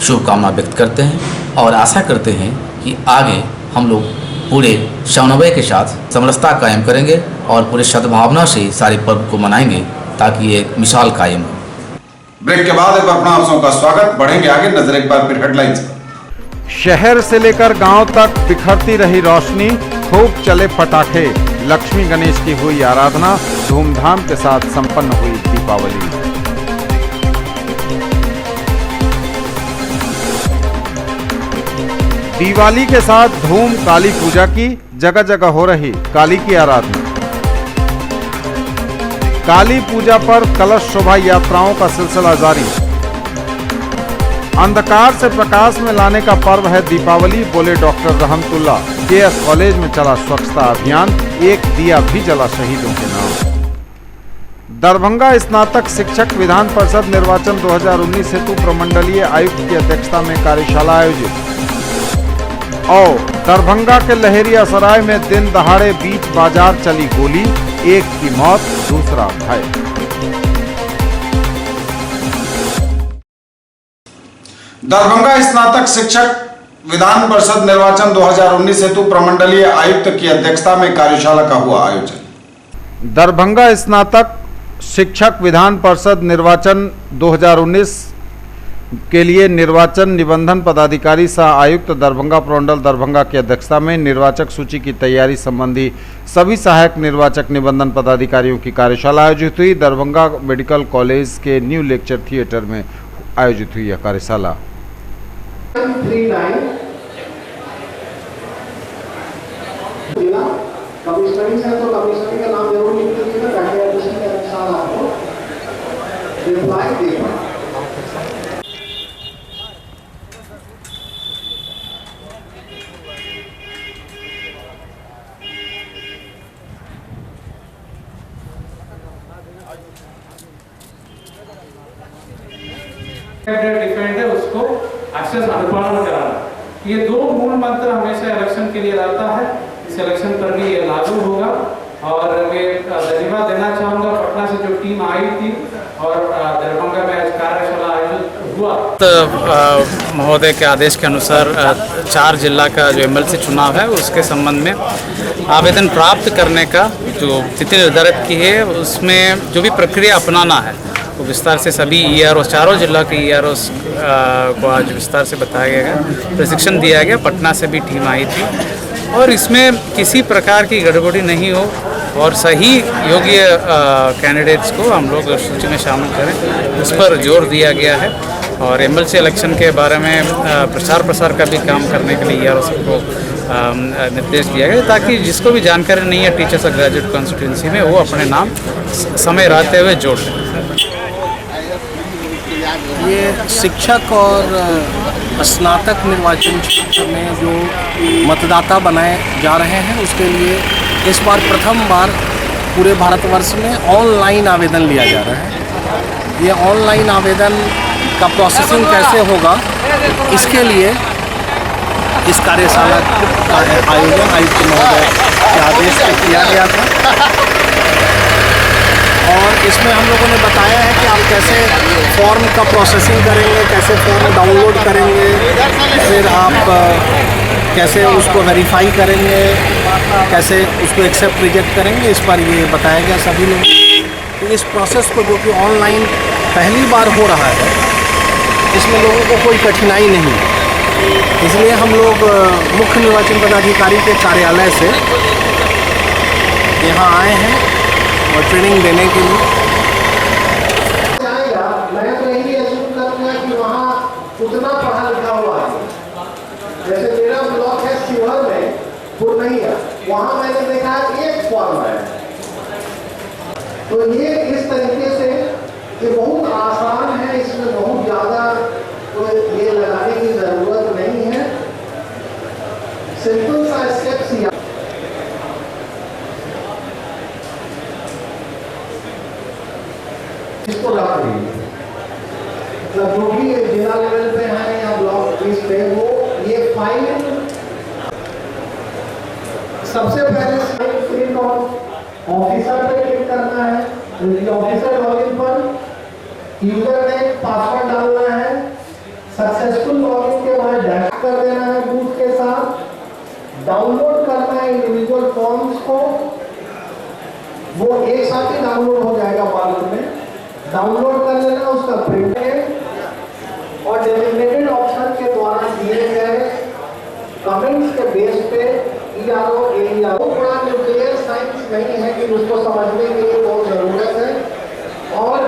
शुभकामना व्यक्त करते हैं और आशा करते हैं कि आगे हम लोग पूरे समन्वय के साथ समरसता कायम करेंगे और पूरे सद्भावना से सारे पर्व को मनाएंगे ताकि ये मिसाल कायम हो। ब्रेक के बाद एक बार अपना आप सबों का स्वागत। बढ़ेंगे आगे, नजर एक बार फिर हेडलाइंस। शहर से लेकर गांव तक बिखरती रही रोशनी, खूब चले पटाखे, लक्ष्मी गणेश की हुई आराधना, धूमधाम के साथ संपन्न हुई दीपावली। दिवाली के साथ धूम काली पूजा की, जगह जगह हो रही काली की आराधना। काली पूजा पर कलश शोभा यात्राओं का सिलसिला जारी। अंधकार से प्रकाश में लाने का पर्व है दीपावली, बोले डॉक्टर रहमतुल्ला। केएस कॉलेज में चला स्वच्छता अभियान, एक दिया भी जला शहीदों के नाम। दरभंगा स्नातक शिक्षक विधान परिषद निर्वाचन 2019 हेतु प्रमंडलीय आयुक्त की अध्यक्षता में कार्यशाला आयोजित। और दरभंगा के लहेरिया सराय में दिन दहाड़े बीच बाजार चली गोली, एक की मौत, दूसरा घायल। दरभंगा स्नातक शिक्षक विधान परिषद निर्वाचन 2019 हेतु प्रमंडलीय आयुक्त की अध्यक्षता में कार्यशाला का हुआ आयोजन। दरभंगा स्नातक शिक्षक विधान परिषद निर्वाचन 2019 के लिए निर्वाचन निबंधन पदाधिकारी सह आयुक्त दरभंगा प्रमंडल दरभंगा की अध्यक्षता में निर्वाचक सूची की तैयारी संबंधी सभी सहायक निर्वाचक निबंधन पदाधिकारियों की कार्यशाला आयोजित हुई। दरभंगा मेडिकल कॉलेज के न्यू लेक्चर थिएटर में आयोजित हुई यह कार्यशाला। कमिश्नरी से तो कमिश्नरी का नाम जरूर लिख दीजिएगा ताकि एडमिशन के अनुसार आपको रिप्लाई दे पाए। डिफेंड है उसको एक्सेस अनुपालन कराना। ये दो मूल मंत्र हमेशा इलेक्शन के लिए रहता है, इस इलेक्शन पर भी ये लागू होगा। और मैं धन्यवाद देना चाहूँगा पटना से जो टीम आई थी और दरभंगा में आज कार्यशाला आयोजित हुआ। महोदय के आदेश के अनुसार 4 जिला का जो एमएलसी चुनाव है उसके संबंध में आवेदन प्राप्त करने का जो तिथि निर्धारित की है, उसमें जो भी प्रक्रिया अपनाना है वो विस्तार से सभी ईआरओ, चारों जिला के ईआरओ को आज विस्तार से बताया गया, प्रशिक्षण दिया गया। पटना से भी टीम आई थी और इसमें किसी प्रकार की गड़बड़ी नहीं हो और सही योग्य कैंडिडेट्स को हम लोग सूची में शामिल करें, उस पर जोर दिया गया है। और एमएलसी इलेक्शन के बारे में प्रचार प्रसार का भी काम करने के लिए ईआरओ सबको निर्देश दिया गया ताकि जिसको भी जानकारी नहीं है टीचर्स और ग्रेजुएट कॉन्स्टिट्यूंसी में, वो अपने नाम समय रहते हुए जोड़ लें। ये शिक्षक और स्नातक निर्वाचन क्षेत्र में जो मतदाता बनाए जा रहे हैं उसके लिए इस बार प्रथम बार पूरे भारतवर्ष में ऑनलाइन आवेदन लिया जा रहा है। ये ऑनलाइन आवेदन का प्रोसेसिंग कैसे होगा, इसके लिए इस कार्यशाला का आयोजन आयुक्त महोदय के आदेश से किया गया था और इसमें हम लोगों ने बताया है कि आप कैसे फॉर्म का प्रोसेसिंग करेंगे, कैसे फॉर्म डाउनलोड करेंगे, फिर आप कैसे उसको वेरीफाई करेंगे कैसे उसको एक्सेप्ट रिजेक्ट करेंगे, इस पर ये बताया गया सभी लोग। तो इस प्रोसेस को जो कि ऑनलाइन पहली बार हो रहा है, इसमें लोगों को कोई कठिनाई नहीं, इसलिए हम लोग मुख्य निर्वाचन पदाधिकारी के कार्यालय से यहाँ आए हैं और ट्रेनिंग देने के लिए। मैं तो यही असूल करूँगा कि वहाँ उतना पढ़ा लिखा हुआ है। जैसे मेरा ब्लॉक है शिवहर में, पूर्णिया, वहाँ मैंने देखा एक फॉर्म है। तो ये इस तरीके से ये बहुत आसान है, इसमें बहुत ज़्यादा कोई ये लगाने की ज़रूरत नहीं है। सिंपल सा स्टेप्स ही इसको लगा दीजिए। मतलब जो भी जिला लेवल पे है या ब्लॉक ऑफिस पे, वो ये फाइल सबसे पहले साइन क्लिक ऑफिसर पे क्लिक करना है। ऑफिसर लॉगिन पर यूजर नेम पासवर्ड डालना है। सक्सेसफुल लॉगिन के बाद डैश कर देना है बूथ के साथ। डाउनलोड करना है इंडिविजुअल फॉर्म्स को, वो एक साथ ही डाउनलोड हो जाएगा बाद में। डाउनलोड कर लेना, उसका प्रिंट है और डेजिग्नेटेड ऑप्शन के द्वारा दिए गए कमेंट्स के बेस पे ERO AERO बड़ा न्यूक्लियर साइंस नहीं है कि उसको समझने के लिए बहुत ज़रूरत है। और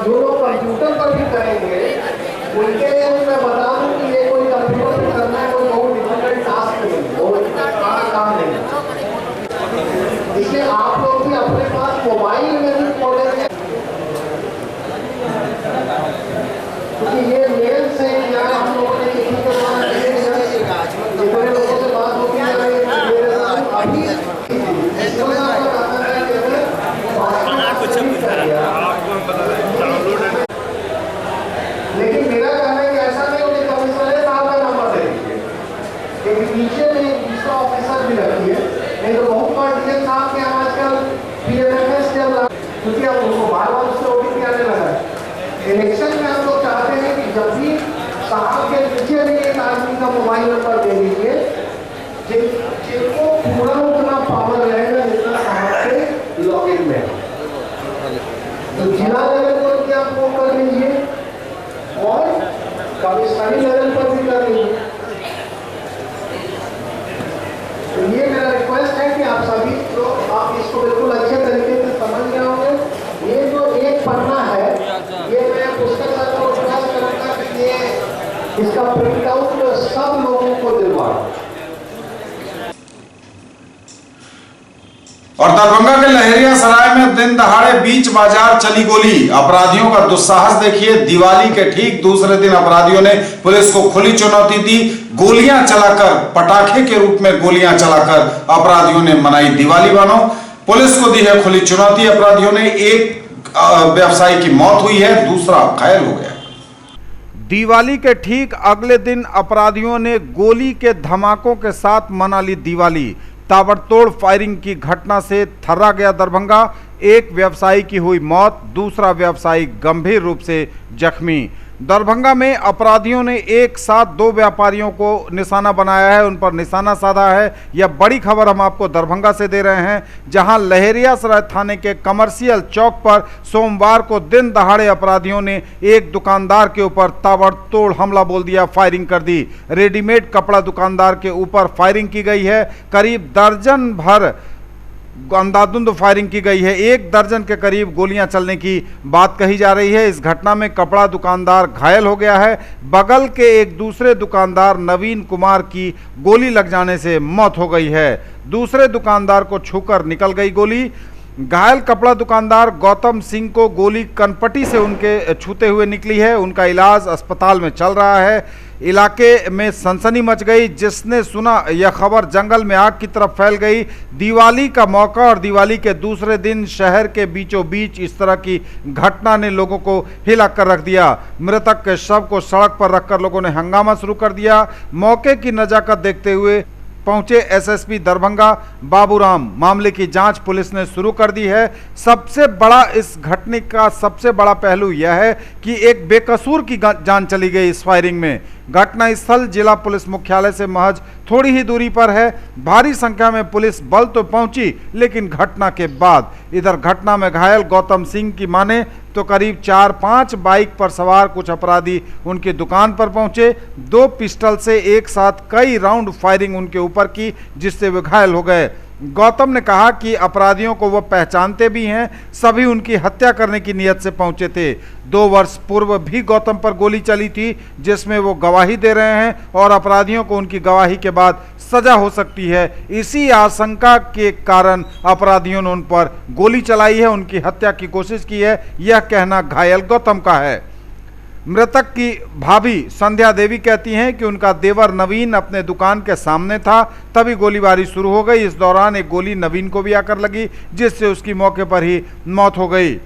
जो लोग कंप्यूटर पर भी करेंगे उनके लिए मैं बता दूं कि ये कोई कंप्यूटर पर करना है कोई बहुत डिफिकल्ट टास्क नहीं, बहुत बड़ा काम नहीं है। इसलिए आप लोग भी अपने पास मोबाइल में भी खोलेंगे, क्योंकि ये मेल से क्या हम लोगों ने किसी के द्वारा जितने लोगों से बात होती है लेकिन मेरा कहना है कि ऐसा नहीं होगी। कमिश्नर साहब का नंबर दे दीजिए, क्योंकि नीचे में दूसरा ऑफिसर भी रखिए, नहीं तो बहुत बार डीएम साहब के आजकल PMFS चल रहा, क्योंकि अब उनको बार बार उससे OTP आने लगा है। इलेक्शन में हम लोग चाहते हैं कि जब भी साहब के नीचे भी एक आदमी का मोबाइल नंबर दे दीजिए, जिनको पूरा उतना पावर रहेगा जितना साहब के लॉगिन में। तो जिला लेवल पर भी आप वो कर लीजिए और कमिश्नरी लेवल पर भी कर लीजिए। तो ये मेरा रिक्वेस्ट है कि आप सभी लोग आप इसको बिल्कुल अच्छे तरीके से समझ रहे होंगे। ये जो एक पन्ना है, ये मैं पुस्तक सर को रिक्वेस्ट करूँगा कि ये इसका प्रिंट आउट सब लोगों को दिलवाएं। और दरभंगा के लहरियासराय में दिन दहाड़े बीच बाजार चली गोली। अपराधियों का दुस्साहस देखिए। दिवाली के ठीक दूसरे दिन अपराधियों ने पुलिस को खुली चुनौती दी। गोलियां चलाकर, पटाखे के रूप में गोलियां चलाकर अपराधियों ने मनाई दिवाली। मानो पुलिस को दी है खुली चुनौती। अपराधियों ने एक व्यवसायी की मौत हुई है, दूसरा घायल हो गया। दिवाली के ठीक अगले दिन अपराधियों ने गोली के धमाकों के साथ मना ली दिवाली। ताबड़तोड़ फायरिंग की घटना से थर्रा गया दरभंगा। एक व्यवसायी की हुई मौत, दूसरा व्यवसायी गंभीर रूप से जख्मी। दरभंगा में अपराधियों ने एक साथ दो व्यापारियों को निशाना बनाया है, उन पर निशाना साधा है। यह बड़ी खबर हम आपको दरभंगा से दे रहे हैं, जहां लहरियासराय थाने के कमर्शियल चौक पर सोमवार को दिन दहाड़े अपराधियों ने एक दुकानदार के ऊपर ताबड़तोड़ हमला बोल दिया, फायरिंग कर दी। रेडीमेड कपड़ा दुकानदार के ऊपर फायरिंग की गई है। करीब दर्जन भर अंधाधुंध फायरिंग की गई है। एक दर्जन के करीब गोलियां चलने की बात कही जा रही है। इस घटना में कपड़ा दुकानदार घायल हो गया है। बगल के एक दूसरे दुकानदार नवीन कुमार की गोली लग जाने से मौत हो गई है। दूसरे दुकानदार को छूकर निकल गई गोली। घायल कपड़ा दुकानदार गौतम सिंह को गोली कनपटी से उनके छूते हुए निकली है। उनका इलाज अस्पताल में चल रहा है। इलाके में सनसनी मच गई। जिसने सुना यह खबर जंगल में आग की तरफ फैल गई। दिवाली का मौका और दिवाली के दूसरे दिन शहर के बीचों बीच इस तरह की घटना ने लोगों को हिला कर रख दिया। मृतक के शव को सड़क पर रखकर लोगों ने हंगामा शुरू कर दिया। मौके की नजाकत देखते हुए पहुंचे एसएसपी दरभंगा बाबूराम। मामले की जांच पुलिस ने शुरू कर दी है। सबसे बड़ा इस घटने का सबसे बड़ा पहलू यह है कि एक बेकसूर की जान चली गई इस फायरिंग में। घटना स्थल जिला पुलिस मुख्यालय से महज थोड़ी ही दूरी पर है। भारी संख्या में पुलिस बल तो पहुंची, लेकिन घटना के बाद इधर घटना में घायल गौतम सिंह की माने तो करीब 4-5 बाइक पर सवार कुछ अपराधी उनकी दुकान पर पहुंचे। 2 पिस्टल से एक साथ कई राउंड फायरिंग उनके ऊपर की, जिससे वे घायल हो गए। गौतम ने कहा कि अपराधियों को वह पहचानते भी हैं, सभी उनकी हत्या करने की नीयत से पहुंचे थे। 2 वर्ष पूर्व भी गौतम पर गोली चली थी, जिसमें वो गवाही दे रहे हैं और अपराधियों को उनकी गवाही के बाद सजा हो सकती है। इसी आशंका के कारण अपराधियों ने उन पर गोली चलाई है, उनकी हत्या की कोशिश की है, यह कहना घायल गौतम का है। मृतक की भाभी संध्या देवी कहती हैं कि उनका देवर नवीन अपने दुकान के सामने था, तभी गोलीबारी शुरू हो गई। इस दौरान एक गोली नवीन को भी आकर लगी, जिससे उसकी मौके पर ही मौत हो गई।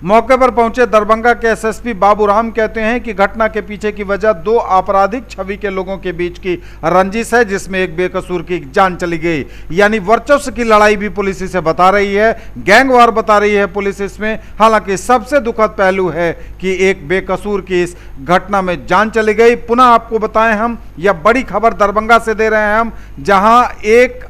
मौके पर पहुंचे दरभंगा के एसएसपी बाबूराम कहते हैं कि घटना के पीछे की वजह 2 आपराधिक छवि के लोगों के बीच की रंजिश है, जिसमें एक बेकसूर की जान चली गई। यानी वर्चस्व की लड़ाई भी पुलिस इसे बता रही है, गैंगवार बता रही है पुलिस इसमें। हालांकि सबसे दुखद पहलू है कि एक बेकसूर की इस घटना में जान चली गई। पुनः आपको बताएं हम, यह बड़ी खबर दरभंगा से दे रहे हैं हम, जहां एक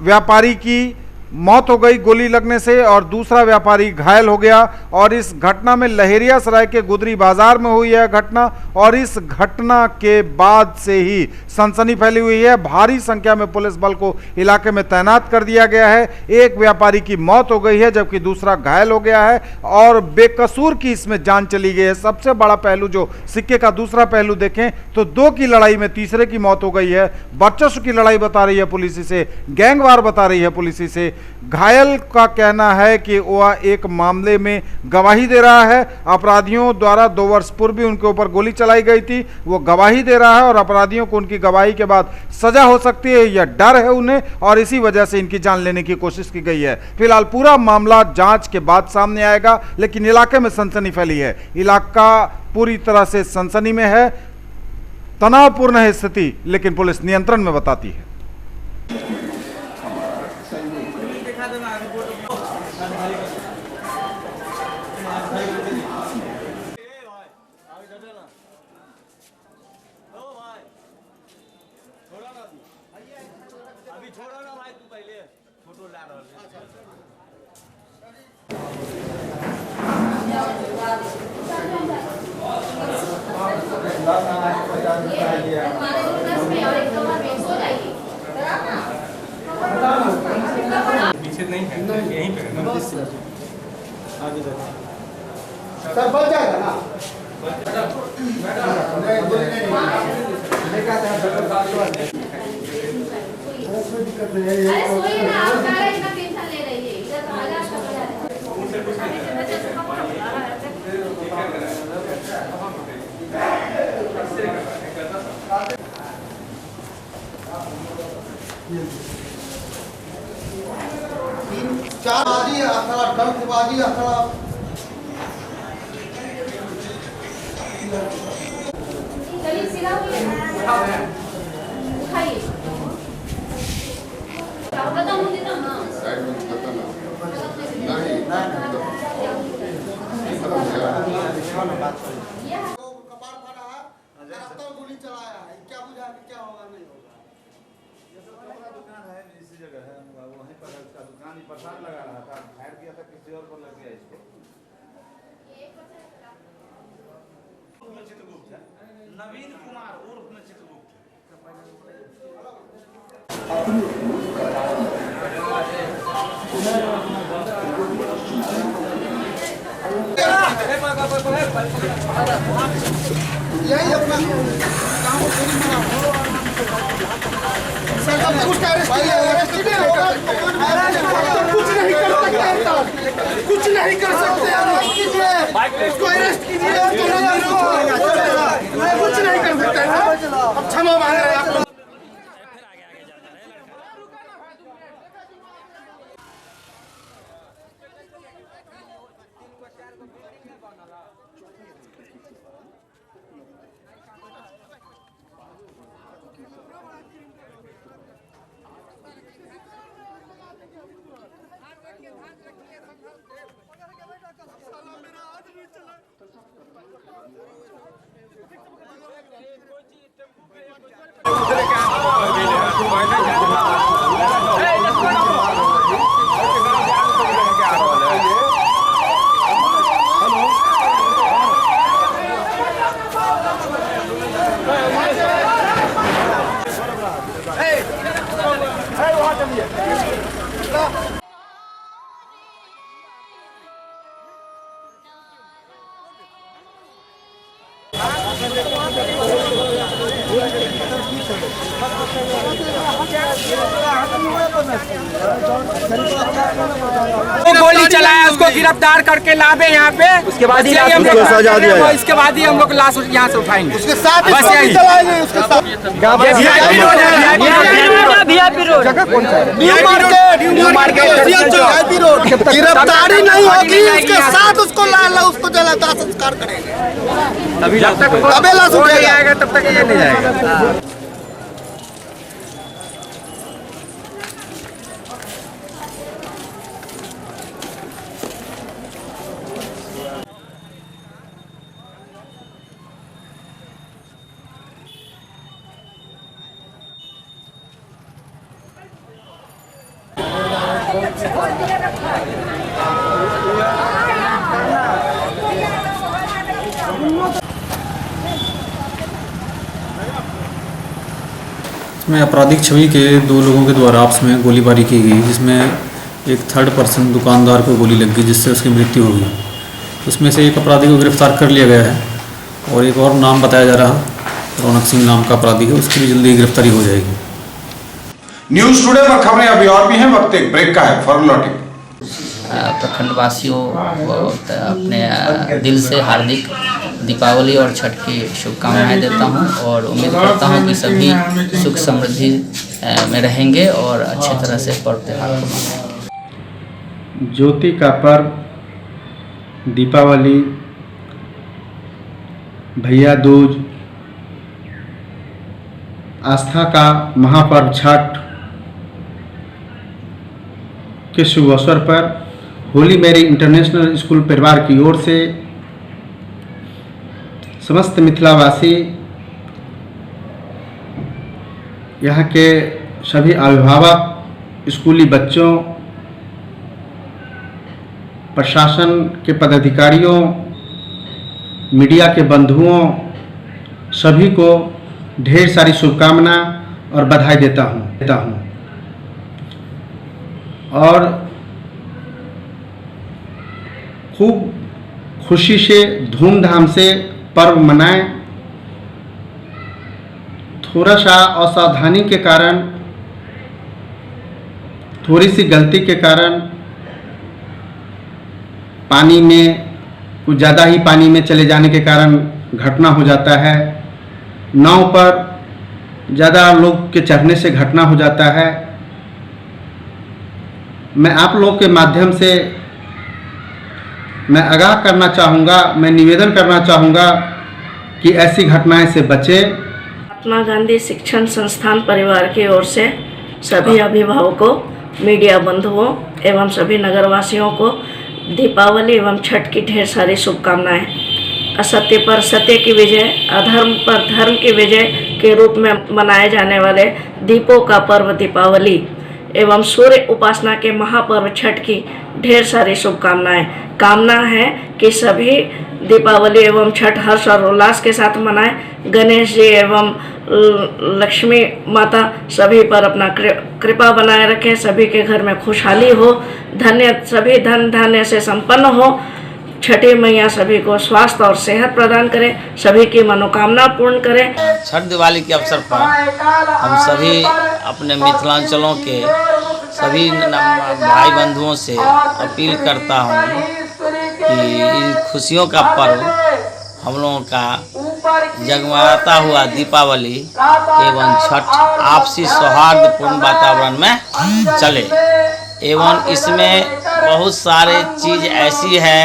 व्यापारी की मौत हो गई गोली लगने से और दूसरा व्यापारी घायल हो गया। और इस घटना में लहेरियासराय के गुदरी बाजार में हुई है घटना, और इस घटना के बाद से ही सनसनी फैली हुई है। भारी संख्या में पुलिस बल को इलाके में तैनात कर दिया गया है। एक व्यापारी की मौत हो गई है, जबकि दूसरा घायल हो गया है और बेकसूर की इसमें जान चली गई है। सबसे बड़ा पहलू जो सिक्के का दूसरा पहलू देखें तो 2 की लड़ाई में तीसरे की मौत हो गई है। वर्चस्व की लड़ाई बता रही है पुलिस इसे, गैंगवार बता रही है पुलिस इसे। घायल का कहना है कि वह एक मामले में गवाही दे रहा है। अपराधियों द्वारा 2 वर्ष पूर्व भी उनके ऊपर गोली चलाई गई थी, वो गवाही दे रहा है और अपराधियों को उनकी गवाही के बाद सजा हो सकती है, यह डर है उन्हें, और इसी वजह से इनकी जान लेने की कोशिश की गई है। फिलहाल पूरा मामला जांच के बाद सामने आएगा, लेकिन इलाके में सनसनी फैली है। इलाका पूरी तरह से सनसनी में है, तनावपूर्ण है स्थिति, लेकिन पुलिस नियंत्रण में बताती है। पीछे नहीं है, यहीं पे है। सर बच जाएगा ना? चार बाजी अखड़ा डंक बाजी अखड़ा गोली चलाया है, क्या बुझा कि क्या होगा नहीं होगा। ये तो कपड़ा दुकान है, इसी जगह है, वहीं पर उसका दुकान ही प्रसाद लगा रहा था, फायर किया था, किसी और को लग गया इसको। चित्रगुप्त है, नवीन कुमार उर्फ में चित्रगुप्त। यही अपना काम कुछ अरेस्ट कुछ नहीं कर सकते, इसको अरेस्ट कीजिए, कुछ नहीं कर सकते। अब क्षमा मांग रहे हैं आप लोग। गोली चलाया, उसको गिरफ्तार करके लावे यहाँ पे, उसके बाद ही इसके बाद ही हम लोग लाश यहाँ से उठाएंगे। उसके साथ बस यही गिरफ्तारी नहीं होगी, उसके साथ उसको उसको जला दाह संस्कार करेंगे। जब तक लाश जाएगा तब तक ये नहीं जाएगा। इसमें आपराधिक छवि के दो लोगों के द्वारा आपस में गोलीबारी की गई, जिसमें एक थर्ड पर्सन दुकानदार को गोली लग गई जिससे उसकी मृत्यु हो गई। उसमें से एक अपराधी को गिरफ्तार कर लिया गया है और एक और नाम बताया जा रहा रौनक सिंह नाम का अपराधी है, उसकी भी जल्दी गिरफ्तारी हो जाएगी। न्यूज टुडे पर खबरें अभी और भी हैं, वक्त एक ब्रेक का है, फॉर लौटेंगे। प्रखंड वासियों को अपने दिल से हार्दिक दीपावली और छठ की शुभकामनाएं देता हूं और उम्मीद करता हूं कि सभी सुख समृद्धि में रहेंगे और अच्छे तरह से पर्व त्यौहार को मनाएंगे। ज्योति का पर्व दीपावली, भैया दूज, आस्था का महापर्व छठ के शुभ अवसर पर होली मेरी इंटरनेशनल स्कूल परिवार की ओर से समस्त मिथिलावासी, यहाँ के सभी अभिभावक, स्कूली बच्चों, प्रशासन के पदाधिकारियों, मीडिया के बंधुओं, सभी को ढेर सारी शुभकामना और बधाई देता हूँ और खूब खुशी से धूमधाम से पर्व मनाएं। थोड़ा सा असावधानी के कारण, थोड़ी सी गलती के कारण पानी में कुछ ज़्यादा ही पानी में चले जाने के कारण घटना हो जाता है। नाव पर ज़्यादा लोग के चढ़ने से घटना हो जाता है। मैं आप लोग के माध्यम से मैं आगाह करना चाहूँगा, मैं निवेदन करना चाहूँगा कि ऐसी घटनाएं से बचें। महात्मा गांधी शिक्षण संस्थान परिवार की ओर से सभी अभिभावकों, मीडिया बंधुओं एवं सभी नगरवासियों को दीपावली एवं छठ की ढेर सारी शुभकामनाएं। असत्य पर सत्य की विजय, अधर्म पर धर्म की विजय के रूप में मनाए जाने वाले दीपों का पर्व दीपावली एवं सूर्य उपासना के महापर्व छठ की ढेर सारी शुभकामनाएं। कामना है कि सभी दीपावली एवं छठ हर्ष और उल्लास के साथ मनाएं। गणेश जी एवं लक्ष्मी माता सभी पर अपना कृपा बनाए रखें, सभी के घर में खुशहाली हो, सभी धन धान्य से संपन्न हो। छठी मैया सभी को स्वास्थ्य और सेहत प्रदान करे, सभी की मनोकामना पूर्ण करे। छठ दिवाली के अवसर पर हम सभी अपने मिथिलांचलों के सभी भाई बंधुओं से अपील करता हूँ कि इन खुशियों का पर्व हम लोगों का जगमगाता हुआ दीपावली एवं छठ आपसी सौहार्दपूर्ण वातावरण में चले एवं इसमें बहुत सारे चीज़ ऐसी है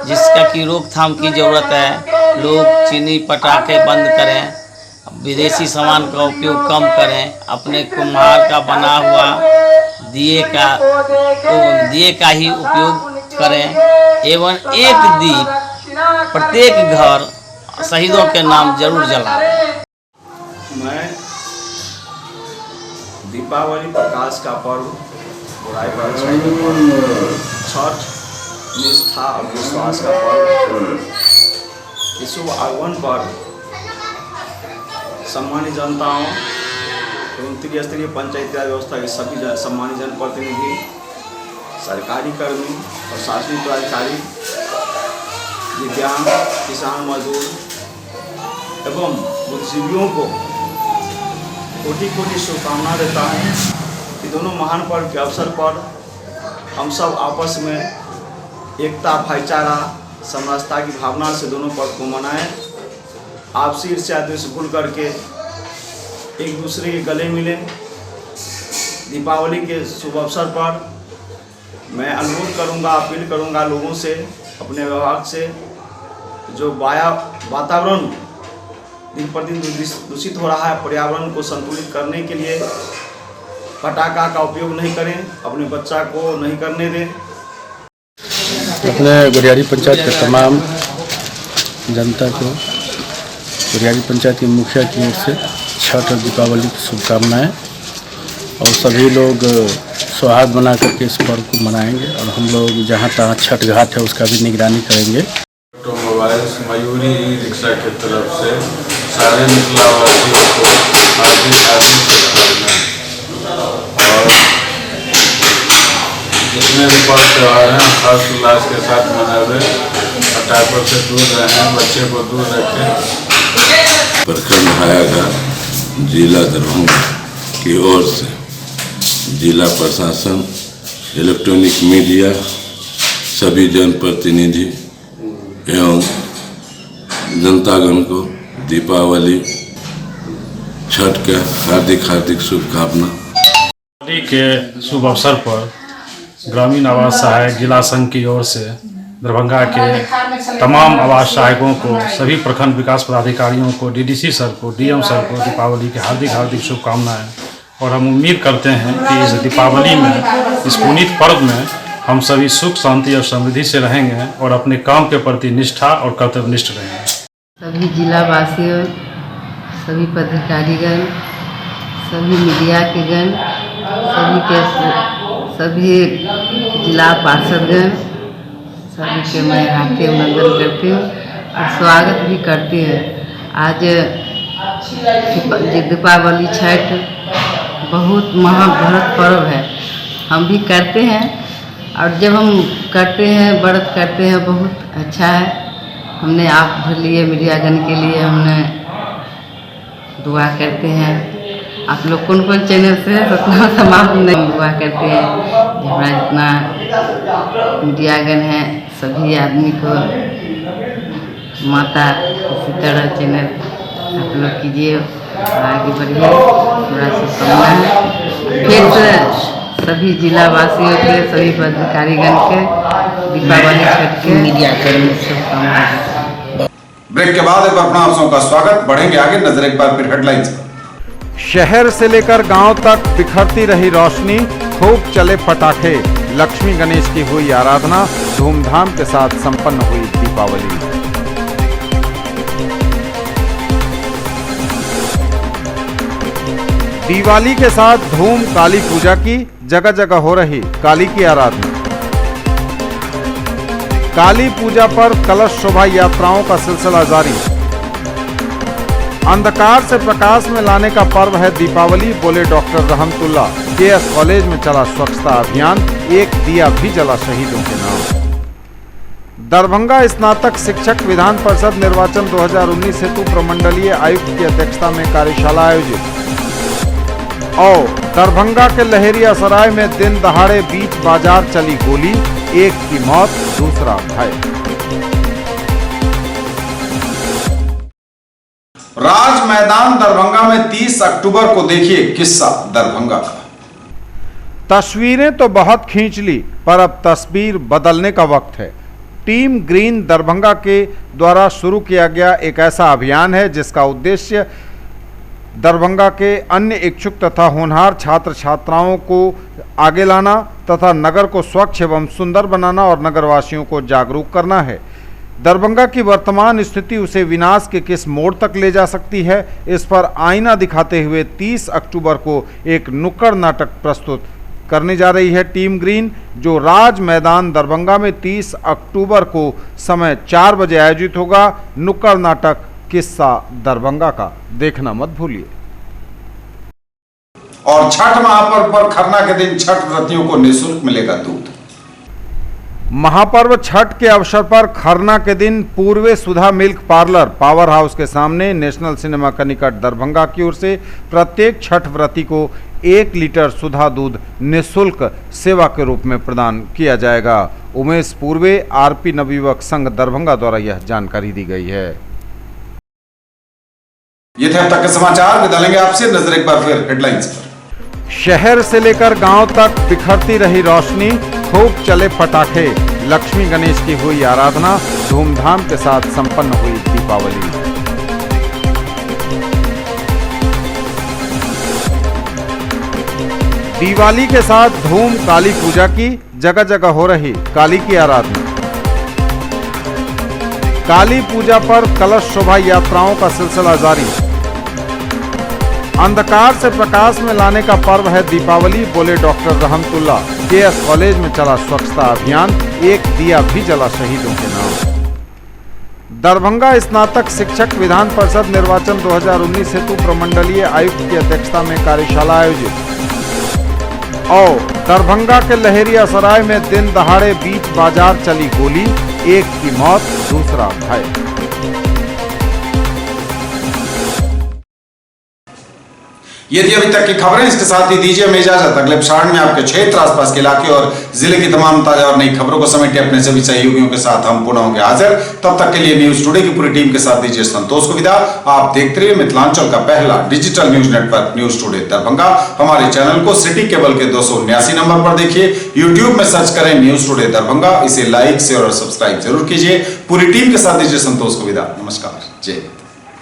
जिसका की रोकथाम की ज़रूरत है। लोग चीनी पटाखे बंद करें, विदेशी सामान का उपयोग कम करें, अपने कुम्हार का बना हुआ दिए का ही उपयोग करें एवं एक दीप प्रत्येक घर शहीदों के नाम जरूर जलाएं। मैं दीपावली प्रकाश का पर्व, बुराई पर अच्छाई का पर्व, छठ निष्ठा और विश्वास का पर्व। इस शुभ आगमन पर सम्मानित जनताओं एवं त्रिस्तरीय पंचायती राज व्यवस्था के सभी सम्मानित जनप्रतिनिधि, सरकारी कर्मी और शासनिक पदाधिकारी, दिव्यांग, किसान, मजदूर एवं बुद्धिजीवियों को कोटि कोटि शुभकामना देता हूँ कि दोनों महान पर्व के अवसर पर हम सब आपस में एकता, भाईचारा, समरसता की भावना से दोनों पर्व को मनाएं। आपसी ईर्ष्या द्वेष भूल करके एक दूसरे के गले मिलें। दीपावली के शुभ अवसर पर मैं अनुरोध करूंगा, अपील करूंगा लोगों से, अपने विभाग से, जो वातावरण दिन पर दिन दूषित हो रहा है, पर्यावरण को संतुलित करने के लिए पटाखा का उपयोग नहीं करें, अपने बच्चा को नहीं करने दें। अपने गुरियारी पंचायत के तमाम जनता को गुरियारी पंचायत के मुखिया की ओर से छठ और दीपावली की शुभकामनाएं, और सभी लोग सौहार्द बना करके इस पर्व को मनाएंगे और हम लोग जहाँ तहाँ छठ घाट है उसका भी निगरानी करेंगे। ऑटोमोबाइल्स मयूरी रिक्शा की तरफ से सारे मिथिलावासियों को हार्दिक शुभकामनाएं। और जितने भी पर्व त्यौहार हैं हर्ष उल्लास के साथ मनावे, पटाखों से दूर रहें, बच्चे को दूर रखें। प्रखंड हायाघाट जिला दरभंगा की ओर से जिला प्रशासन, इलेक्ट्रॉनिक मीडिया, सभी जनप्रतिनिधि एवं जनतागण को दीपावली, छठ के हार्दिक शुभकामना। दीपावली के शुभ अवसर पर ग्रामीण आवास सहायक जिला संघ की ओर से दरभंगा के तमाम आवास सहायकों को, सभी प्रखंड विकास पदाधिकारियों को, डीडीसी सर को, डीएम सर को दीपावली की हार्दिक शुभकामनाएं। और हम उम्मीद करते हैं कि इस दीपावली में, इस पुनीत पर्व में हम सभी सुख, शांति और समृद्धि से रहेंगे और अपने काम के प्रति निष्ठा और कर्तव्यनिष्ठ रहेंगे। सभी जिलावासियों, सभी पदाधिकारीगण, सभी मीडिया के गण, सभी जिला पार्षदगण, सभी के मैं हार्दिक अभिनंदन करती हूँ और स्वागत भी करती हूँ। आज दीपावली, छठ बहुत महाभरत पर्व है, हम भी करते हैं और जब हम करते हैं, व्रत करते हैं, बहुत अच्छा है। हमने आप लिए मीडियागण के लिए हमने दुआ करते हैं। आप लोग कौन कौन चैनल से उतना समाप्त नहीं दुआ करते हैं। हमारा जितना मीडियागण है सभी आदमी को माता इसी तरह चैनल आप लोग कीजिए, आगे बढ़िए, थोड़ा शुभकामना है। फिर से सभी जिलावासियों के, सभी पदाधिकारीगण के दीपावली, छठ के मीडिया कर्मी शुभकामनाएं। ब्रेक के बाद एक बार अपना आप सबों का स्वागत। बढ़ेंगे आगे, नजर एक बार फिर हेडलाइंस पर। शहर से लेकर गांव तक बिखरती रही रोशनी, खूब चले पटाखे, लक्ष्मी गणेश की हुई आराधना, धूमधाम के साथ संपन्न हुई दीपावली। दिवाली के साथ धूम काली पूजा की, जगह जगह हो रही काली की आराधना। काली पूजा पर कलश शोभा यात्राओं का सिलसिला जारी। अंधकार से प्रकाश में लाने का पर्व है दीपावली, बोले डॉक्टर रहमतुल्लाह। केएस कॉलेज में चला स्वच्छता अभियान, एक दिया भी जला शहीदों के नाम। दरभंगा स्नातक शिक्षक विधान परिषद निर्वाचन 2019 हेतु प्रमंडलीय आयुक्त की अध्यक्षता में कार्यशाला आयोजित। और दरभंगा के लहेरियासराय में दिन दहाड़े बीच बाजार चली गोली, एक की मौत, दूसरा घायल। राज मैदान दरभंगा में 30 अक्टूबर को देखिए किस्सा दरभंगा का। तस्वीरें तो बहुत खींच ली, पर अब तस्वीर बदलने का वक्त है। टीम ग्रीन दरभंगा के द्वारा शुरू किया गया एक ऐसा अभियान है जिसका उद्देश्य दरभंगा के अन्य इच्छुक तथा होनहार छात्र छात्राओं को आगे लाना तथा नगर को स्वच्छ एवं सुंदर बनाना और नगरवासियों को जागरूक करना है। दरभंगा की वर्तमान स्थिति उसे विनाश के किस मोड़ तक ले जा सकती है, इस पर आईना दिखाते हुए 30 अक्टूबर को एक नुक्कड़ नाटक प्रस्तुत करने जा रही है टीम ग्रीन, जो राज मैदान दरभंगा में 30 अक्टूबर को समय 4 बजे आयोजित होगा। नुक्कड़ नाटक किस्सा दरभंगा का देखना मत भूलिए। और छठ महापर्व पर खरना के दिन छठ व्रतियों को निःशुल्क मिलेगा दूध। महापर्व छठ के अवसर पर खरना के दिन पूर्वे सुधा मिल्क पार्लर पावर हाउस के सामने नेशनल सिनेमा का निकट दरभंगा की ओर से प्रत्येक छठ व्रती को 1 लीटर सुधा दूध निःशुल्क सेवा के रूप में प्रदान किया जाएगा। उमेश पूर्वे आरपी नवयुवक संघ दरभंगा द्वारा यह जानकारी दी गई है। ये थे अब तक के समाचार। विदा आपसे, नजर एक बार फिर हेडलाइंस पर। शहर से लेकर गांव तक बिखरती रही रोशनी, खूब चले पटाखे, लक्ष्मी गणेश की हुई आराधना, धूमधाम के साथ संपन्न हुई दीपावली। दिवाली के साथ धूम काली पूजा की, जगह जगह हो रही काली की आराधना। काली पूजा पर कलश शोभा यात्राओं का सिलसिला जारी। अंधकार से प्रकाश में लाने का पर्व है दीपावली, बोले डॉक्टर रहमतुल्ला। केएस कॉलेज में चला स्वच्छता अभियान, एक दिया भी जला शहीदों के नाम। दरभंगा स्नातक शिक्षक विधान परिषद निर्वाचन 2019 हेतु प्रमंडलीय आयुक्त की अध्यक्षता में कार्यशाला आयोजित। और दरभंगा के लहेरिया सराय में दिन दहाड़े बीच बाजार चली गोली, एक की मौत, दूसरा घायल। ये थी अभी तक की खबरें। इसके साथ ही दीजिए हमें इजाजत। अगले प्रसारण में आपके क्षेत्र, आसपास के इलाके और जिले की तमाम ताजा और नई खबरों को समेटे अपने सभी सहयोगियों के साथ हम पुनः होंगे हाजिर। तब तक के लिए न्यूज टुडे की पूरी टीम के साथ दीजिए संतोष को विदा। आप देखते रहिए मिथिलांचल का पहला digital news network news today Darbhanga. हमारे चैनल को सिटी केबल के 279 नंबर पर देखिए, यूट्यूब में सर्च करें न्यूज टुडे दरभंगा। इसे लाइक शेयर और सब्सक्राइब जरूर कीजिए। पूरी टीम के साथ दीजिए संतोष को विदा। नमस्कार, जय।